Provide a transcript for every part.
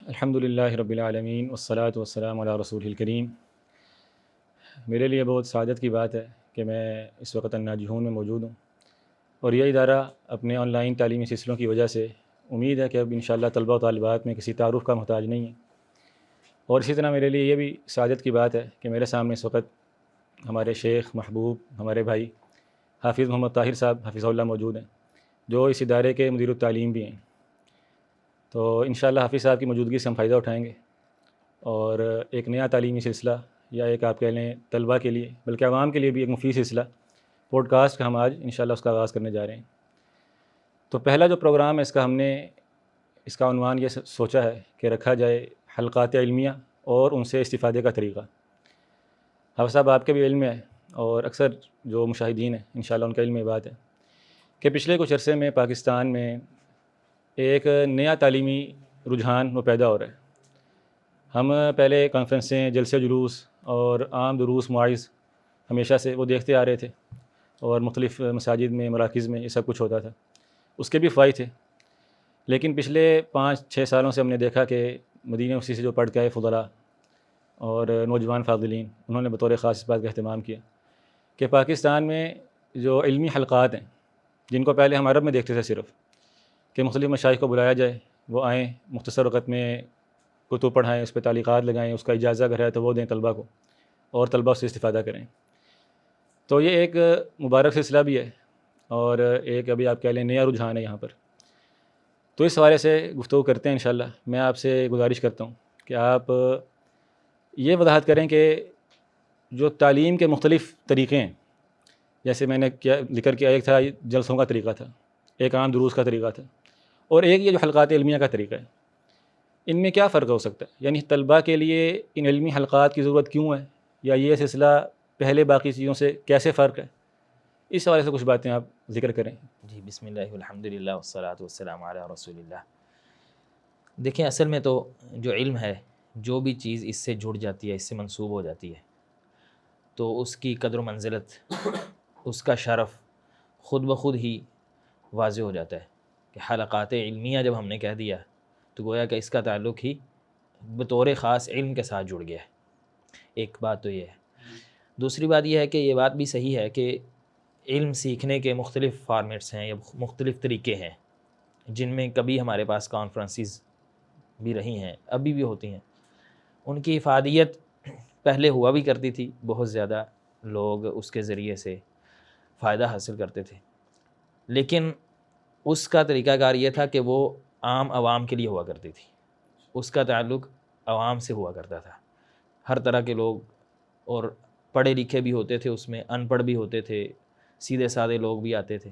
الحمدللہ رب العالمین والصلاة والسلام علی رسول الکریم۔ میرے لیے بہت سعادت کی بات ہے کہ میں اس وقت الناجحون میں موجود ہوں، اور یہ ادارہ اپنے آن لائن تعلیمی سلسلوں کی وجہ سے امید ہے کہ اب انشاءاللہ طلبہ و طالبات میں کسی تعارف کا محتاج نہیں ہے۔ اور اسی طرح میرے لیے یہ بھی سعادت کی بات ہے کہ میرے سامنے اس وقت ہمارے شیخ محبوب، ہمارے بھائی حافظ محمد طاہر صاحب حفظہ اللہ موجود ہیں، جو اس ادارے کے مدیر التعلیم بھی ہیں۔ تو انشاءاللہ حافظ صاحب کی موجودگی سے ہم فائدہ اٹھائیں گے، اور ایک نیا تعلیمی سلسلہ، یا ایک آپ کہہ لیں طلبہ کے لیے بلکہ عوام کے لیے بھی ایک مفید سلسلہ پوڈ کاسٹ کا ہم آج انشاءاللہ اس کا آغاز کرنے جا رہے ہیں۔ تو پہلا جو پروگرام ہے اس کا عنوان یہ سوچا ہے کہ رکھا جائے حلقات علمیہ اور ان سے استفادے کا طریقہ۔ حافظ صاحب آپ کے بھی علم ہے، اور اکثر جو مشاہدین ہیں انشاءاللہ ان کا علم یہ بات ہے کہ پچھلے کچھ عرصے میں پاکستان میں ایک نیا تعلیمی رجحان وہ پیدا ہو رہا ہے۔ ہم پہلے کانفرنسیں، جلسے جلوس اور عام دروس مواعظ ہمیشہ سے وہ دیکھتے آ رہے تھے، اور مختلف مساجد میں، مراکز میں یہ سب کچھ ہوتا تھا، اس کے بھی فوائد تھے۔ لیکن پچھلے 5-6 سالوں سے ہم نے دیکھا کہ مدینہ یونیورسٹی سے جو پڑھ کے آئے فضلاء اور نوجوان فاضلین، انہوں نے بطور خاص اس بات کا اہتمام کیا کہ پاکستان میں جو علمی حلقات ہیں، جن کو پہلے ہم عرب میں دیکھتے تھے صرف، کہ مختلف مشائخ کو بلایا جائے، وہ آئیں، مختصر وقت میں کتب پڑھائیں، اس پہ تعلیقات لگائیں، اس کا اجازہ اگر ہے تو وہ دیں طلبہ کو، اور طلبہ اس سے استفادہ کریں۔ تو یہ ایک مبارک سلسلہ بھی ہے، اور ایک ابھی آپ کہہ لیں نیا رجحان ہے یہاں پر۔ تو اس حوالے سے گفتگو کرتے ہیں انشاءاللہ۔ میں آپ سے گزارش کرتا ہوں کہ آپ یہ وضاحت کریں کہ جو تعلیم کے مختلف طریقے ہیں، جیسے میں نے ذکر کیا، ایک تھا جلسوں کا طریقہ تھا، ایک عام دروس کا طریقہ تھا، اور ایک یہ جو حلقات علمیہ کا طریقہ ہے، ان میں کیا فرق ہو سکتا ہے؟ یعنی طلبہ کے لیے ان علمی حلقات کی ضرورت کیوں ہے، یا یہ سلسلہ پہلے باقی چیزوں سے کیسے فرق ہے؟ اس حوالے سے کچھ باتیں آپ ذکر کریں۔ جی، بسم اللہ والحمدللہ والصلاۃ والسلام علی رسول اللہ۔ دیکھیں، اصل میں تو جو علم ہے، جو بھی چیز اس سے جڑ جاتی ہے، اس سے منسوب ہو جاتی ہے، تو اس کی قدر و منزلت، اس کا شرف خود بخود ہی واضح ہو جاتا ہے کہ حلقات علمیہ جب ہم نے کہہ دیا تو گویا کہ اس کا تعلق ہی بطور خاص علم کے ساتھ جڑ گیا ہے۔ ایک بات تو یہ ہے۔ دوسری بات یہ ہے کہ یہ بات بھی صحیح ہے کہ علم سیکھنے کے مختلف فارمیٹس ہیں یا مختلف طریقے ہیں، جن میں کبھی ہمارے پاس کانفرنسز بھی رہی ہیں، ابھی بھی ہوتی ہیں۔ ان کی افادیت پہلے ہوا بھی کرتی تھی، بہت زیادہ لوگ اس کے ذریعے سے فائدہ حاصل کرتے تھے، لیکن اس کا طریقہ کار یہ تھا کہ وہ عام عوام کے لیے ہوا کرتی تھی، اس کا تعلق عوام سے ہوا کرتا تھا۔ ہر طرح کے لوگ، اور پڑھے لکھے بھی ہوتے تھے، اس میں ان پڑھ بھی ہوتے تھے، سیدھے سادے لوگ بھی آتے تھے۔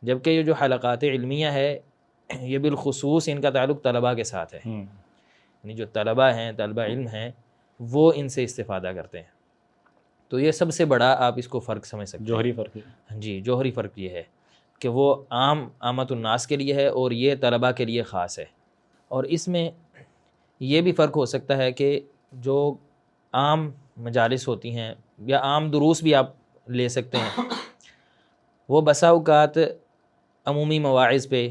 جبکہ یہ جو حلقات علمیہ ہے، یہ بالخصوص ان کا تعلق طلباء کے ساتھ ہے، یعنی جو طلباء ہیں، طلباء علم ہیں، وہ ان سے استفادہ کرتے ہیں۔ تو یہ سب سے بڑا آپ اس کو فرق سمجھ سکتے ہیں، جوہری فرق ہے۔ جی، جوہری فرق یہ ہے کہ وہ عامت الناس کے لیے ہے، اور یہ طلباء کے لیے خاص ہے۔ اور اس میں یہ بھی فرق ہو سکتا ہے کہ جو عام مجالس ہوتی ہیں، یا عام دروس بھی آپ لے سکتے ہیں، وہ بسا اوقات عمومی مواعظ پہ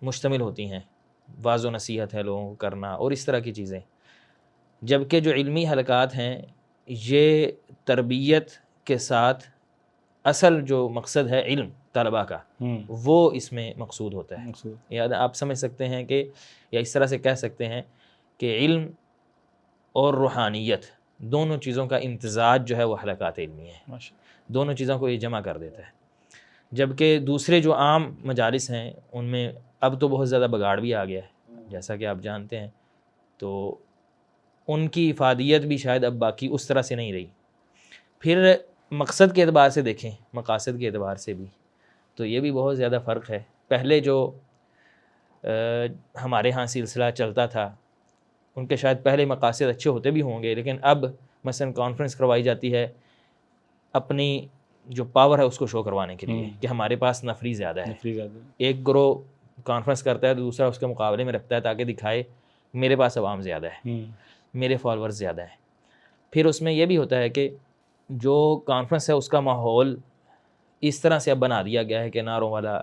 مشتمل ہوتی ہیں، واعظ و نصیحت ہے لوگوں کو کرنا اور اس طرح کی چیزیں۔ جبکہ جو علمی حلقات ہیں، یہ تربیت کے ساتھ اصل جو مقصد ہے علم طلباء کا، وہ اس میں مقصود ہوتا ہے۔ یا آپ سمجھ سکتے ہیں کہ، یا اس طرح سے کہہ سکتے ہیں کہ علم اور روحانیت دونوں چیزوں کا امتزاج جو ہے وہ حلقات علمی ہے، دونوں چیزوں کو یہ جمع کر دیتا ہے۔ جبکہ دوسرے جو عام مجالس ہیں، ان میں اب تو بہت زیادہ بگاڑ بھی آ گیا ہے، جیسا کہ آپ جانتے ہیں، تو ان کی افادیت بھی شاید اب باقی اس طرح سے نہیں رہی۔ پھر مقصد کے اعتبار سے دیکھیں، مقاصد کے اعتبار سے بھی تو یہ بھی بہت زیادہ فرق ہے۔ پہلے جو ہمارے ہاں سلسلہ چلتا تھا، ان کے شاید پہلے مقاصد اچھے ہوتے بھی ہوں گے، لیکن اب مثلا کانفرنس کروائی جاتی ہے اپنی جو پاور ہے اس کو شو کروانے کے لیے کہ ہمارے پاس نفری زیادہ ہے۔ ایک گروہ کانفرنس کرتا ہے تو دوسرا اس کے مقابلے میں رکھتا ہے تاکہ دکھائے میرے پاس عوام زیادہ ہے، میرے فالورز زیادہ ہیں۔ پھر اس میں یہ بھی ہوتا ہے کہ جو کانفرنس ہے اس کا ماحول اس طرح سے اب بنا دیا گیا ہے کہ نعروں والا،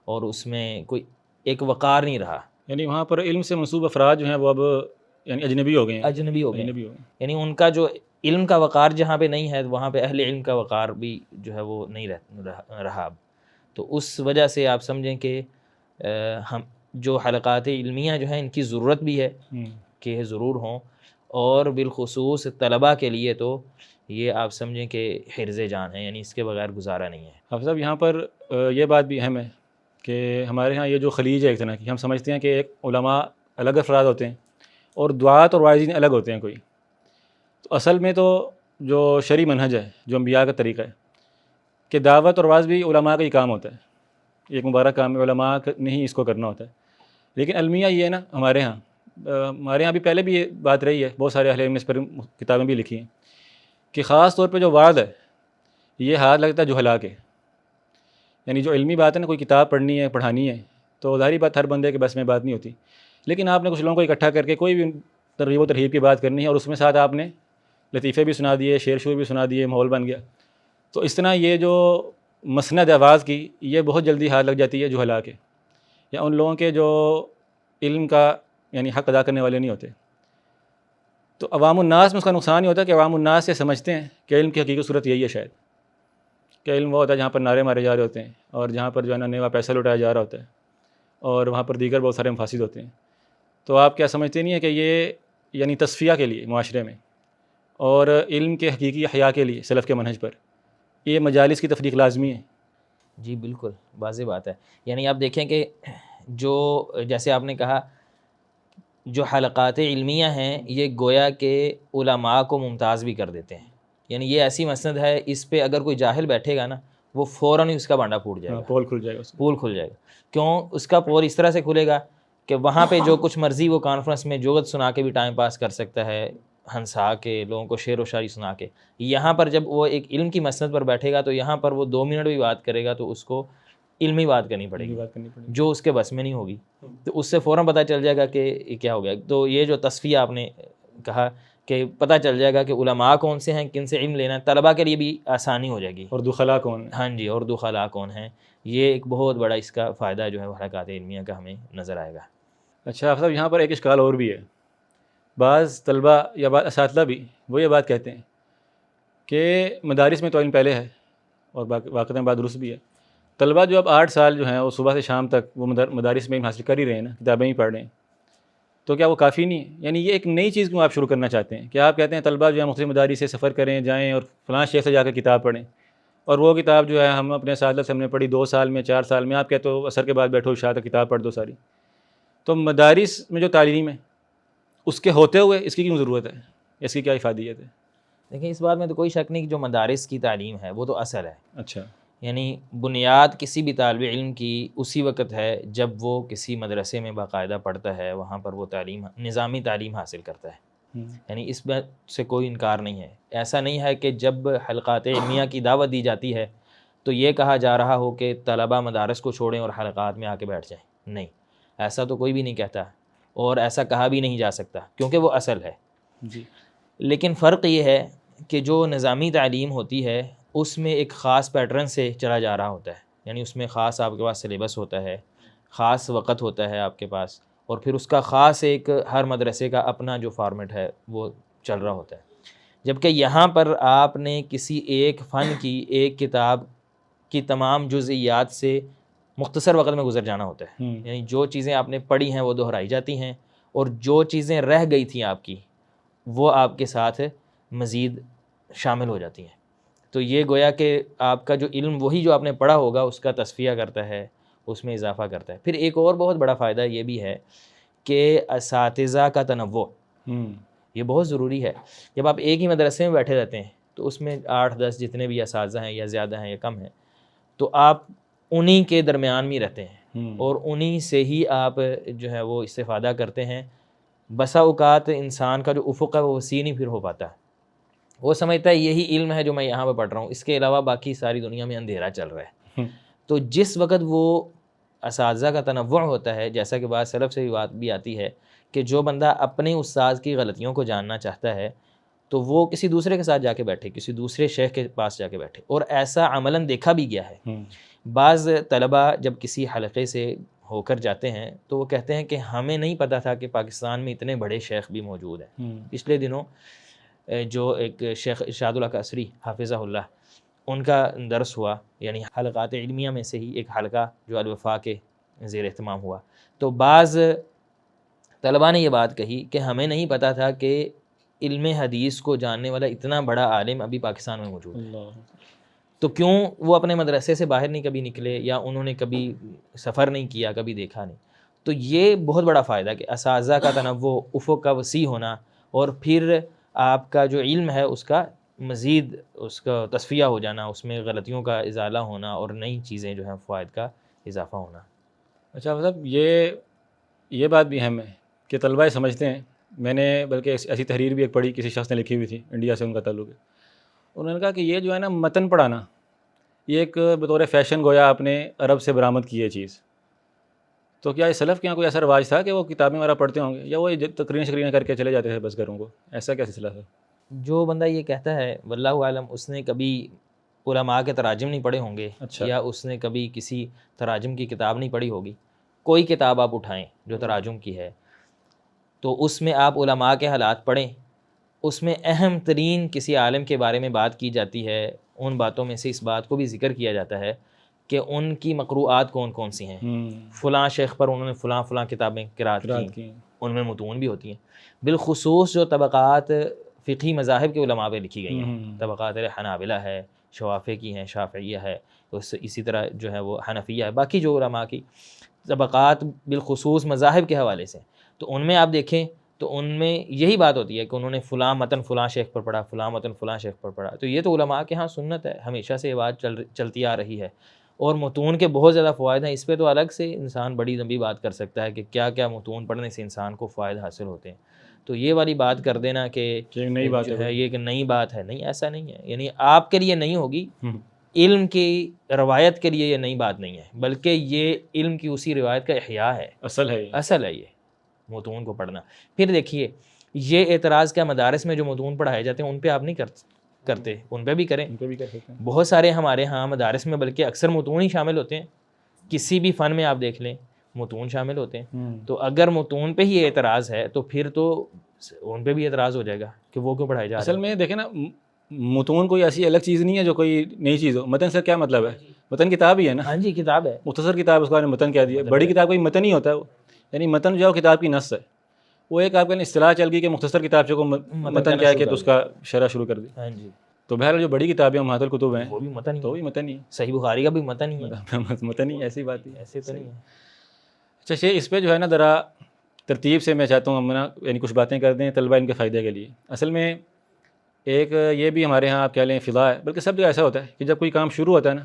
اور اس میں کوئی ایک وقار نہیں رہا۔ یعنی وہاں پر علم سے منسوب افراد جو ہیں وہ اب یعنی اجنبی ہو گئے ہیں، اجنبی ہو گئے ہیں. اجنبی ہو گئے ہیں. یعنی ان کا جو علم کا وقار جہاں پہ نہیں ہے وہاں پہ اہل علم کا وقار بھی جو ہے وہ نہیں رہا اب. تو اس وجہ سے آپ سمجھیں کہ ہم جو حلقات علمیہ جو ہیں ان کی ضرورت بھی ہے کہ ضرور ہوں، اور بالخصوص طلباء کے لیے تو یہ آپ سمجھیں کہ حرز جان ہے، یعنی اس کے بغیر گزارا نہیں ہے. حافظ صاحب یہاں پر یہ بات بھی اہم ہے کہ ہمارے ہاں یہ جو خلیج ہے ایک طرح کی، ہم سمجھتے ہیں کہ ایک علماء الگ افراد ہوتے ہیں اور دعات اور واعظین الگ ہوتے ہیں کوئی. تو اصل میں تو جو شرعی منہج ہے، جو انبیاء کا طریقہ ہے کہ دعوت اور واعظ بھی علماء کا ہی کام ہوتا ہے، ایک مبارک کام ہے، علماء نے ہی اس کو کرنا ہوتا ہے. لیکن المیہ یہ ہے نا ہمارے ہاں بھی پہلے بھی یہ بات رہی ہے، بہت سارے اہل علم نے اس پر کتابیں بھی لکھی ہیں کہ خاص طور پہ جو وعظ ہے یہ ہاتھ لگتا ہے جہلاء کے. یعنی جو علمی بات ہے نا، کوئی کتاب پڑھنی ہے، پڑھانی ہے، تو ظاہری بات ہر بندے کے بس میں بات نہیں ہوتی. لیکن آپ نے کچھ لوگوں کو اکٹھا کر کے کوئی بھی ترغیب و ترہیب کی بات کرنی ہے اور اس میں ساتھ آپ نے لطیفے بھی سنا دیے، شعر شور بھی سنا دیے، ماحول بن گیا. تو اس طرح یہ جو مسند آواز کی یہ بہت جلدی ہاتھ لگ جاتی ہے جہلاء کے، یا ان لوگوں کے جو علم کا یعنی حق ادا کرنے والے نہیں ہوتے. تو عوام الناس میں اس کا نقصان یہ ہوتا ہے کہ عوام الناس سے سمجھتے ہیں کہ علم کی حقیقی صورت یہی ہے شاید، کہ علم وہ ہوتا ہے جہاں پر نعرے مارے جا رہے ہوتے ہیں اور جہاں پر جو ہے نا نیوا پیسہ لٹایا جا رہا ہوتا ہے اور وہاں پر دیگر بہت سارے مفاسد ہوتے ہیں. تو آپ کیا سمجھتے نہیں ہیں کہ یہ یعنی تصفیہ کے لیے معاشرے میں اور علم کے حقیقی احیاء کے لیے سلف کے منہج پر یہ مجالس کی تفریق لازمی ہے؟ جی بالکل واضح بات ہے. یعنی آپ دیکھیں کہ جو جیسے آپ نے کہا جو حلقات علمیہ ہیں یہ گویا کہ علماء کو ممتاز بھی کر دیتے ہیں. یعنی یہ ایسی مسند ہے اس پہ اگر کوئی جاہل بیٹھے گا نا وہ فوراً ہی اس کا بانڈا پھوٹ جائے گا، پول کھل جائے گا، پول کھل جائے گا. کیوں؟ اس کا پول اس طرح سے کھلے گا کہ وہاں پہ جو کچھ مرضی وہ کانفرنس میں جوگت سنا کے بھی ٹائم پاس کر سکتا ہے، ہنسا کے لوگوں کو شعر و شاعری سنا کے. یہاں پر جب وہ ایک علم کی مسند پر بیٹھے گا تو یہاں پر وہ 2 منٹ بھی بات کرے گا تو اس کو علمی بات کرنی پڑے گی جو اس کے بس میں نہیں ہوگی. تو اس سے فوراً پتہ چل جائے گا کہ یہ کیا ہو گیا. تو یہ جو تصفیہ آپ نے کہا کہ پتہ چل جائے گا کہ علماء کون سے ہیں، کن سے علم لینا ہے، طلباء کے لیے بھی آسانی ہو جائے گی. اور دخلاء کون ہیں؟ ہاں جی، اور دخلاء کون ہیں. یہ ایک بہت بڑا اس کا فائدہ جو ہے حلقات علمیہ کا ہمیں نظر آئے گا. اچھا صاحب یہاں پر ایک اشکال اور بھی ہے. بعض طلباء یا بعض اساتذہ بھی وہ یہ بات کہتے ہیں کہ مدارس میں تو علم پہلے ہے اور واقعتاً بات درست بھی ہے. طلباء جو اب 8 سال جو ہیں وہ صبح سے شام تک وہ مدارس میں علم حاصل کر ہی رہے ہیں نا، کتابیں ہی پڑھ رہے ہیں، تو کیا وہ کافی نہیں ہے؟ یعنی یہ ایک نئی چیز کیوں آپ شروع کرنا چاہتے ہیں کہ آپ کہتے ہیں طلباء جو ہے مختلف مدارس سے سفر کریں، جائیں اور فلاں شیخ سے جا کر کتاب پڑھیں، اور وہ کتاب جو ہے ہم اپنے اساتذہ سے ہم نے پڑھی 2 سال میں 4 سال میں، آپ کہتے ہو عصر کے بعد بیٹھو عشاء تک کتاب پڑھ دو ساری. تو مدارس میں جو تعلیم ہے اس کے ہوتے ہوئے اس کی کیوں ضرورت ہے، اس کی کیا افادیت ہے؟ دیکھیں اس بات میں تو کوئی شک نہیں کہ جو مدارس کی تعلیم ہے وہ تو اصل ہے. اچھا، یعنی بنیاد کسی بھی طالب علم کی اسی وقت ہے جب وہ کسی مدرسے میں باقاعدہ پڑھتا ہے، وہاں پر وہ تعلیم نظامی تعلیم حاصل کرتا ہے. یعنی اس بات سے کوئی انکار نہیں ہے. ایسا نہیں ہے کہ جب حلقات علمیہ کی دعوت دی جاتی ہے تو یہ کہا جا رہا ہو کہ طلباء مدارس کو چھوڑیں اور حلقات میں آ کے بیٹھ جائیں. نہیں، ایسا تو کوئی بھی نہیں کہتا اور ایسا کہا بھی نہیں جا سکتا کیونکہ وہ اصل ہے. جی. لیکن فرق یہ ہے کہ جو نظامی تعلیم ہوتی ہے اس میں ایک خاص پیٹرن سے چلا جا رہا ہوتا ہے. یعنی اس میں خاص آپ کے پاس سلیبس ہوتا ہے، خاص وقت ہوتا ہے آپ کے پاس، اور پھر اس کا خاص ایک ہر مدرسے کا اپنا جو فارمیٹ ہے وہ چل رہا ہوتا ہے. جبکہ یہاں پر آپ نے کسی ایک فن کی ایک کتاب کی تمام جزئیات سے مختصر وقت میں گزر جانا ہوتا ہے. یعنی جو چیزیں آپ نے پڑھی ہیں وہ دہرائی جاتی ہیں اور جو چیزیں رہ گئی تھیں آپ کی وہ آپ کے ساتھ مزید شامل ہو جاتی ہیں. تو یہ گویا کہ آپ کا جو علم وہی جو آپ نے پڑھا ہوگا اس کا تصفیہ کرتا ہے، اس میں اضافہ کرتا ہے. پھر ایک اور بہت بڑا فائدہ یہ بھی ہے کہ اساتذہ کا تنوع یہ بہت ضروری ہے. جب آپ ایک ہی مدرسے میں بیٹھے رہتے ہیں تو اس میں 8-10 جتنے بھی اساتذہ ہیں یا زیادہ ہیں یا کم ہیں تو آپ انہی کے درمیان میں رہتے ہیں اور انہی سے ہی آپ جو ہے وہ استفادہ کرتے ہیں. بسا اوقات انسان کا جو افق ہے وہ وسیع نہیں پھر ہو پاتا. وہ سمجھتا ہے یہی علم ہے جو میں یہاں پہ پڑھ رہا ہوں، اس کے علاوہ باقی ساری دنیا میں اندھیرا چل رہا ہے. تو جس وقت وہ اساتذہ کا تنوع ہوتا ہے، جیسا کہ بعض سلف سے بھی بات بھی آتی ہے کہ جو بندہ اپنے استاد کی غلطیوں کو جاننا چاہتا ہے تو وہ کسی دوسرے کے ساتھ جا کے بیٹھے, کسی دوسرے شیخ کے پاس جا کے بیٹھے, اور ایسا عملاً دیکھا بھی گیا ہے. بعض طلباء جب کسی حلقے سے ہو کر جاتے ہیں تو وہ کہتے ہیں کہ ہمیں نہیں پتہ تھا کہ پاکستان میں اتنے بڑے شیخ بھی موجود ہیں. پچھلے دنوں جو ایک شیخ ارشاد اللہ قصری حافظہ اللہ, ان کا درس ہوا, یعنی حلقات علمیہ میں سے ہی ایک حلقہ جو الوفا کے زیر اہتمام ہوا. تو بعض طلباء نے یہ بات کہی کہ ہمیں نہیں پتہ تھا کہ علم حدیث کو جاننے والا اتنا بڑا عالم ابھی پاکستان میں موجود ہے. تو کیوں وہ اپنے مدرسے سے باہر نہیں کبھی نکلے, یا انہوں نے کبھی سفر نہیں کیا, کبھی دیکھا نہیں. تو یہ بہت بڑا فائدہ کہ اساتذہ کا تنوع, افق کا وسیع ہونا, اور پھر آپ کا جو علم ہے اس کا مزید اس کا تصفیہ ہو جانا, اس میں غلطیوں کا ازالہ ہونا, اور نئی چیزیں جو ہیں فوائد کا اضافہ ہونا. اچھا, مطلب یہ بات بھی اہم ہے کہ طلباء سمجھتے ہیں. میں نے بلکہ ایسی تحریر بھی ایک پڑھی, کسی شخص نے لکھی ہوئی تھی, انڈیا سے ان کا تعلق ہے. انہوں نے کہا کہ یہ جو ہے نا متن پڑھانا, یہ ایک بطور فیشن گویا آپ نے عرب سے برآمد کی ہے چیز. تو کیا سلف کے یہاں کوئی ایسا رواج تھا کہ وہ کتابیں وغیرہ پڑھتے ہوں گے, یا وہ تقریر شکرین کر کے چلے جاتے تھے بس گھروں کو؟ ایسا کیا سلسلہ تھا؟ جو بندہ یہ کہتا ہے واللہ عالم, اس نے کبھی علماء کے تراجم نہیں پڑھے ہوں گے, اچھا. یا اس نے کبھی کسی تراجم کی کتاب نہیں پڑھی ہوگی. کوئی کتاب آپ اٹھائیں جو تراجم کی ہے, تو اس میں آپ علماء کے حالات پڑھیں, اس میں اہم ترین کسی عالم کے بارے میں بات کی جاتی ہے. ان باتوں میں سے اس بات کو بھی ذکر کیا جاتا ہے کہ ان کی مقروءات کون کون سی ہیں. فلاں شیخ پر انہوں نے فلاں کتابیں قرات کی, ان میں متون بھی ہوتی ہیں. بالخصوص جو طبقات فقہی مذاہب کے علماء پہ لکھی گئی ہیں, طبقات حنابلہ ہے, شوافع کی ہیں, شافعیہ ہے, اسی طرح جو ہے وہ حنفیہ ہے, باقی جو علماء کی طبقات بالخصوص مذاہب کے حوالے سے, تو ان میں آپ دیکھیں تو ان میں یہی بات ہوتی ہے کہ انہوں نے فلاں متن فلاں شیخ پر پڑھا, فلاں متن فلاں شیخ پر پڑھا. تو یہ تو علماء کے ہاں سنت ہے, ہمیشہ سے یہ بات چلتی آ رہی ہے. اور متون کے بہت زیادہ فوائد ہیں, اس پہ تو الگ سے انسان بڑی لمبی بات کر سکتا ہے کہ کیا کیا متون پڑھنے سے انسان کو فوائد حاصل ہوتے ہیں. تو یہ والی بات کر دینا کہ نئی بات ہے یہ کہ نئی بات ہے, نہیں, ایسا نہیں ہے. یعنی آپ کے لیے نہیں ہوگی, علم کی روایت کے لیے یہ نئی بات نہیں ہے, بلکہ یہ علم کی اسی روایت کا احیاء ہے, اصل ہے یہ متون کو پڑھنا. پھر دیکھیے یہ اعتراض کیا مدارس میں جو متون پڑھائے جاتے ہیں ان پہ آپ نہیں کرتے, ان پہ بھی کریں. بہت سارے ہمارے ہاں مدارس میں بلکہ اکثر متون ہی شامل ہوتے ہیں, کسی بھی فن میں آپ دیکھ لیں متون شامل ہوتے ہیں. تو اگر متون پہ ہی اعتراض ہے تو پھر تو ان پہ بھی اعتراض ہو جائے گا کہ وہ کیوں پڑھائے جا رہے ہیں. اصل میں دیکھیں نا, متون کوئی ایسی الگ چیز نہیں ہے جو کوئی نئی چیز ہو. متن سے کیا مطلب ہے؟ متن کتاب ہی ہے نا. ہاں جی, کتاب ہے, مختصر کتاب, اس کو متن کہہ دیا. بڑی کتاب کوئی متن ہی ہوتا ہے وہ, یعنی متن جو ہے کتاب کی نص ہے. وہ ایک آپ کا اصطلاح چل گئی کہ مختصر کتاب کو متن کیا ہے کہ اس کا شرح شروع کر دی. ہاں جی. تو بہرحال جو بڑی کتابیں امہات الکتب ہیں وہ بھی متن ہی, تو بھی متن ہی. صحیح بخاری کا بھی متن ہی ہے, متن ہی, ایسی بات ہی ایسے تو نہیں ہے. اچھا شیخ, اس پہ جو ہے نا ذرا ترتیب سے میں چاہتا ہوں ہم نا یعنی کچھ باتیں کر دیں طلبہ ان کے فائدے کے لیے. اصل میں ایک یہ بھی ہمارے ہاں آپ کہہ لیں فضا ہے, بلکہ سب جگہ ایسا ہوتا ہے کہ جب کوئی کام شروع ہوتا ہے نا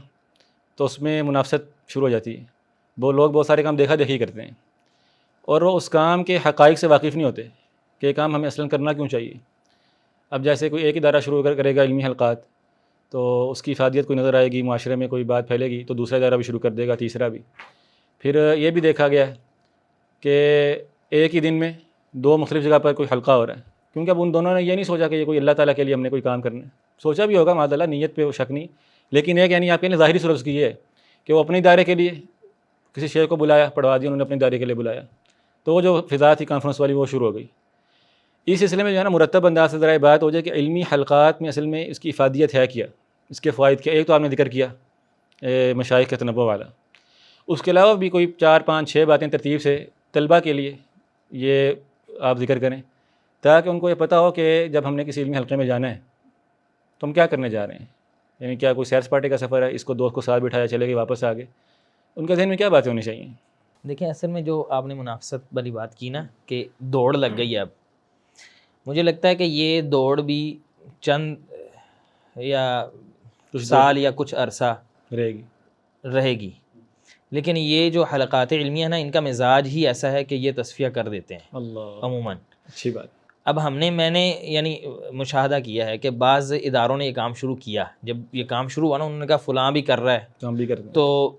تو اس میں منافست شروع ہو جاتی ہے. وہ لوگ بہت سارے کام دیکھا دیکھی کرتے ہیں, اور وہ اس کام کے حقائق سے واقف نہیں ہوتے کہ یہ کام ہمیں اصلاً کرنا کیوں چاہیے. اب جیسے کوئی ایک ادارہ شروع کرے گا علمی حلقات, تو اس کی افادیت کوئی نظر آئے گی, معاشرے میں کوئی بات پھیلے گی تو دوسرا ادارہ بھی شروع کر دے گا, تیسرا بھی. پھر یہ بھی دیکھا گیا ہے کہ ایک ہی دن میں 2 مختلف جگہ پر کوئی حلقہ ہو رہا ہے, کیونکہ اب ان دونوں نے یہ نہیں سوچا کہ یہ کوئی اللہ تعالیٰ کے لیے ہم نے کوئی کام کرنا ہے. سوچا بھی ہوگا معاذ اللہ, نیت پہ وہ شک نہیں, لیکن ایک یعنی آپ کے لیے ظاہری صورت اس کی یہ ہے کہ وہ اپنے ادارے کے لیے کسی شیخ کو بلایا, پڑھوا دیا, انہوں نے اپنے ادارے کے لیے بلایا, تو وہ جو فضا تھی کانفرنس والی وہ شروع ہو گئی. اس سلسلے میں جو ہے نا مرتب انداز سے ذرا بات ہو جائے کہ علمی حلقات میں اصل میں اس کی افادیت ہے کیا, اس کے فوائد کیا. ایک تو آپ نے ذکر کیا مشائخ کے تنوع والا, اس کے علاوہ بھی کوئی 4 5 6 باتیں ترتیب سے طلبہ کے لیے یہ آپ ذکر کریں, تاکہ ان کو یہ پتہ ہو کہ جب ہم نے کسی علمی حلقے میں جانا ہے تو ہم کیا کرنے جا رہے ہیں. یعنی کیا کوئی سیر سپاٹے کا سفر ہے, اس کو دوست کو ساتھ بٹھایا چلے گئے واپس آ گئے, ان کے ذہن میں کیا باتیں ہونی چاہیے. دیکھیں اصل میں جو آپ نے منافست والی بات کی نا کہ دوڑ لگ گئی ہے, اب مجھے لگتا ہے کہ یہ دوڑ بھی چند یا سال یا کچھ عرصہ رہے گی, لیکن یہ جو حلقات علمیہ نا ان کا مزاج ہی ایسا ہے کہ یہ تصفیہ کر دیتے ہیں عموماً. اچھی بات. اب میں نے یعنی مشاہدہ کیا ہے کہ بعض اداروں نے یہ کام شروع کیا, جب یہ کام شروع ہوا نا انہوں نے کہا فلاں بھی کر رہا ہے, تو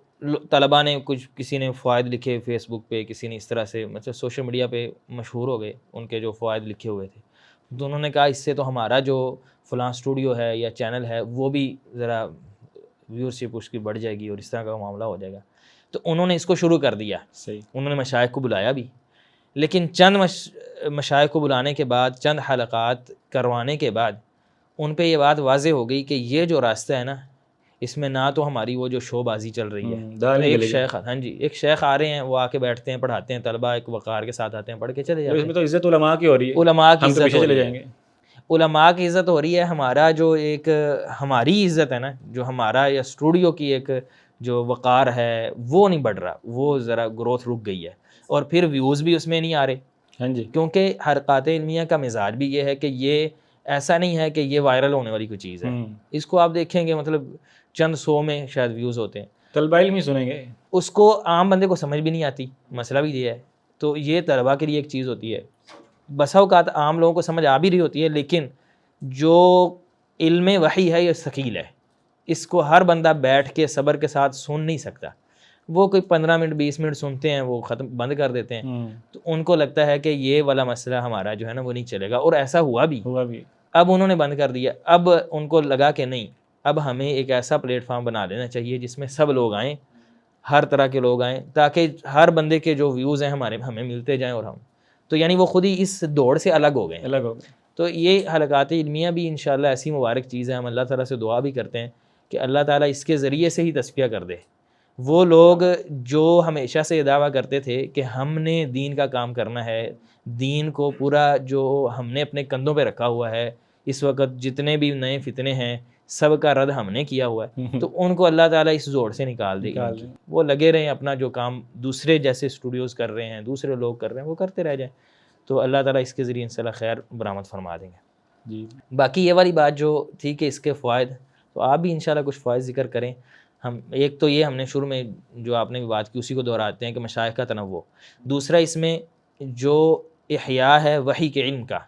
طلباء نے کسی نے فوائد لکھے فیس بک پہ, کسی نے اس طرح سے مطلب سوشل میڈیا پہ مشہور ہو گئے, ان کے جو فوائد لکھے ہوئے تھے. تو انہوں نے کہا اس سے تو ہمارا جو فلاں اسٹوڈیو ہے یا چینل ہے وہ بھی ذرا ویورشپ اس کی بڑھ جائے گی اور اس طرح کا معاملہ ہو جائے گا. تو انہوں نے اس کو شروع کر دیا. صحیح. انہوں نے مشائخ کو بلایا بھی, لیکن چند مشائخ کو بلانے کے بعد, چند حلقات کروانے کے بعد ان پہ یہ بات واضح ہو گئی کہ یہ جو راستہ ہے نا, اس میں نہ تو ہماری وہ جو شو بازی چل رہی ہے. ایک شیخ, ہاں جی, ایک شیخ آ رہے ہیں, وہ آ کے بیٹھتے ہیں, پڑھاتے ہیں, طلبہ ایک وقار کے ساتھ آتے ہیں, پڑھ کے چلے جاتے ہیں. اس میں تو عزت علماء کی ہو رہی ہے, علماء کی ہم تو عزت پیچھے ہو چلے رہی جائیں ہے, گے. علماء کی عزت ہو رہی ہے. ہمارا جو ایک ہماری عزت ہے نا, جو ہمارا یا اسٹوڈیو کی ایک جو وقار ہے وہ نہیں بڑھ رہا, وہ ذرا گروتھ رک گئی ہے. اور پھر ویوز بھی اس میں نہیں آ رہے. ہاں جی. کیونکہ حلقات علمیہ کا مزاج بھی یہ ہے کہ یہ ایسا نہیں ہے کہ یہ وائرل ہونے والی کوئی چیز ہے. اس کو آپ دیکھیں گے مطلب چند سو میں شاید ویوز ہوتے ہیں, طلبہ علم ہی سنیں گے, اس کو عام بندے کو سمجھ بھی نہیں آتی. مسئلہ بھی یہ ہے. تو یہ طلبہ کے لیے ایک چیز ہوتی ہے, بسا اوقات عام لوگوں کو سمجھ آ بھی رہی ہوتی ہے, لیکن جو علم وحی ہے یہ ثقیل ہے, اس کو ہر بندہ بیٹھ کے صبر کے ساتھ سن نہیں سکتا. وہ کوئی 15 منٹ 20 منٹ سنتے ہیں, وہ ختم بند کر دیتے ہیں. تو ان کو لگتا ہے کہ یہ والا مسئلہ ہمارا جو ہے نا وہ نہیں چلے گا, اور ایسا ہوا بھی. اب انہوں نے بند کر دیا. اب ان کو لگا کہ نہیں, اب ہمیں ایک ایسا پلیٹ فارم بنا لینا چاہیے جس میں سب لوگ آئیں, ہر طرح کے لوگ آئیں, تاکہ ہر بندے کے جو ویوز ہیں ہمیں ملتے جائیں. اور ہم تو یعنی وہ خود ہی اس دوڑ سے الگ ہو گئے. تو یہ حلقات علمیہ بھی انشاءاللہ ایسی مبارک چیز ہے. ہم اللہ تعالیٰ سے دعا بھی کرتے ہیں کہ اللہ تعالیٰ اس کے ذریعے سے ہی تصفیہ کر دے. وہ لوگ جو ہمیشہ سے یہ دعویٰ کرتے تھے کہ ہم نے دین کا کام کرنا ہے, دین کو پورا جو ہم نے اپنے کندھوں پہ رکھا ہوا ہے, اس وقت جتنے بھی نئے فتنے ہیں سب کا رد ہم نے کیا ہوا ہے, تو ان کو اللہ تعالیٰ اس زور سے نکال دے گا. وہ لگے رہیں اپنا جو کام دوسرے جیسے اسٹوڈیوز کر رہے ہیں, دوسرے لوگ کر رہے ہیں, وہ کرتے رہ جائیں. تو اللہ تعالیٰ اس کے ذریعے انشاءاللہ خیر برآمد فرما دیں گے. جی. باقی یہ والی بات جو تھی کہ اس کے فوائد, تو آپ بھی انشاءاللہ کچھ فوائد ذکر کریں. ہم ایک تو یہ ہم نے شروع میں جو آپ نے بھی بات کی اسی کو دہراتے ہیں کہ مشائخ کا تنوع. دوسرا اس میں جو احیاء ہے وحی کے علم کا,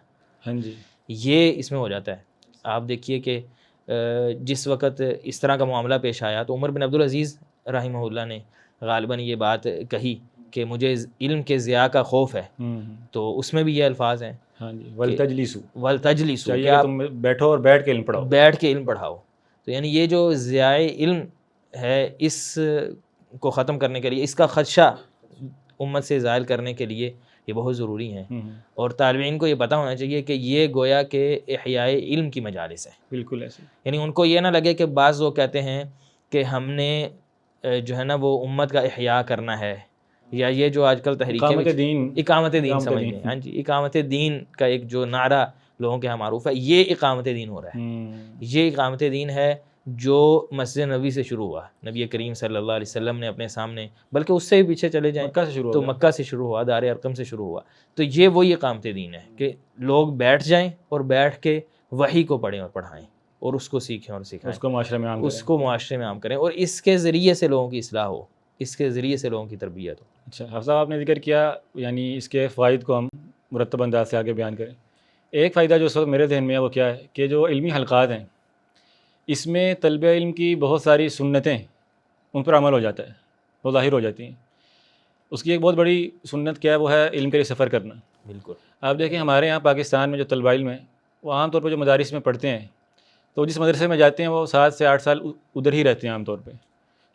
ہاں جی, یہ اس میں ہو جاتا ہے. آپ دیکھیے کہ جس وقت اس طرح کا معاملہ پیش آیا تو عمر بن عبدالعزیز رحمہ اللہ نے غالباً یہ بات کہی کہ مجھے علم کے ضیاع کا خوف ہے. تو اس میں بھی یہ الفاظ ہیں, ہاں جی, ولتجلیسو, کہ تم بیٹھو اور بیٹھ کے علم پڑھاؤ, بیٹھ کے علم پڑھاؤ. تو یعنی یہ جو ضیاع علم ہے اس کو ختم کرنے کے لیے, اس کا خدشہ امت سے زائل کرنے کے لیے یہ بہت ضروری ہیں. اور طالب علم کو یہ پتہ ہونا چاہیے کہ یہ گویا کہ احیاء علم کی مجالس ہیں. بالکل ایسے. یعنی ان کو یہ نہ لگے کہ بعض لوگ کہتے ہیں کہ ہم نے جو ہے نا وہ امت کا احیاء کرنا ہے, یا یہ جو آج کل تحریکیں اقامت دین سمجھ لیں. ہاں جی, اقامت دین کا ایک جو نعرہ لوگوں کے یہاں معروف ہے, یہ اقامت دین ہو رہا ہے. یہ اقامت دین ہے جو مسجد نبوی سے شروع ہوا. نبی کریم صلی اللہ علیہ وسلم نے اپنے سامنے, بلکہ اس سے بھی پیچھے چلے جائیں تو مکہ سے شروع ہوا, دار ارقم سے شروع ہوا. تو یہ وہی اقامت دین ہے کہ لوگ بیٹھ جائیں اور بیٹھ کے وحی کو پڑھیں اور پڑھائیں اور اس کو سیکھیں اور سکھائیں, اس کو معاشرے میں عام کریں, اور اس کے ذریعے سے لوگوں کی اصلاح ہو, اس کے ذریعے سے لوگوں کی تربیت ہو. اچھا حافظ صاحب, آپ نے ذکر کیا, یعنی اس کے فوائد کو ہم مرتب انداز سے آگے بیان کریں. ایک فائدہ جو اس وقت میرے ذہن میں ہے وہ کیا ہے کہ جو علمی حلقات ہیں اس میں طلب علم کی بہت ساری سنتیں ان پر عمل ہو جاتا ہے, وہ ظاہر ہو جاتی ہیں. اس کی ایک بہت بڑی سنت کیا ہے, وہ ہے علم کے لیے سفر کرنا. بالکل. آپ دیکھیں ہمارے یہاں پاکستان میں جو طلبہ علم ہیں وہ عام طور پہ جو مدارس میں پڑھتے ہیں, تو جس مدرسے میں جاتے ہیں وہ 7 سے 8 سال ادھر ہی رہتے ہیں عام طور پہ.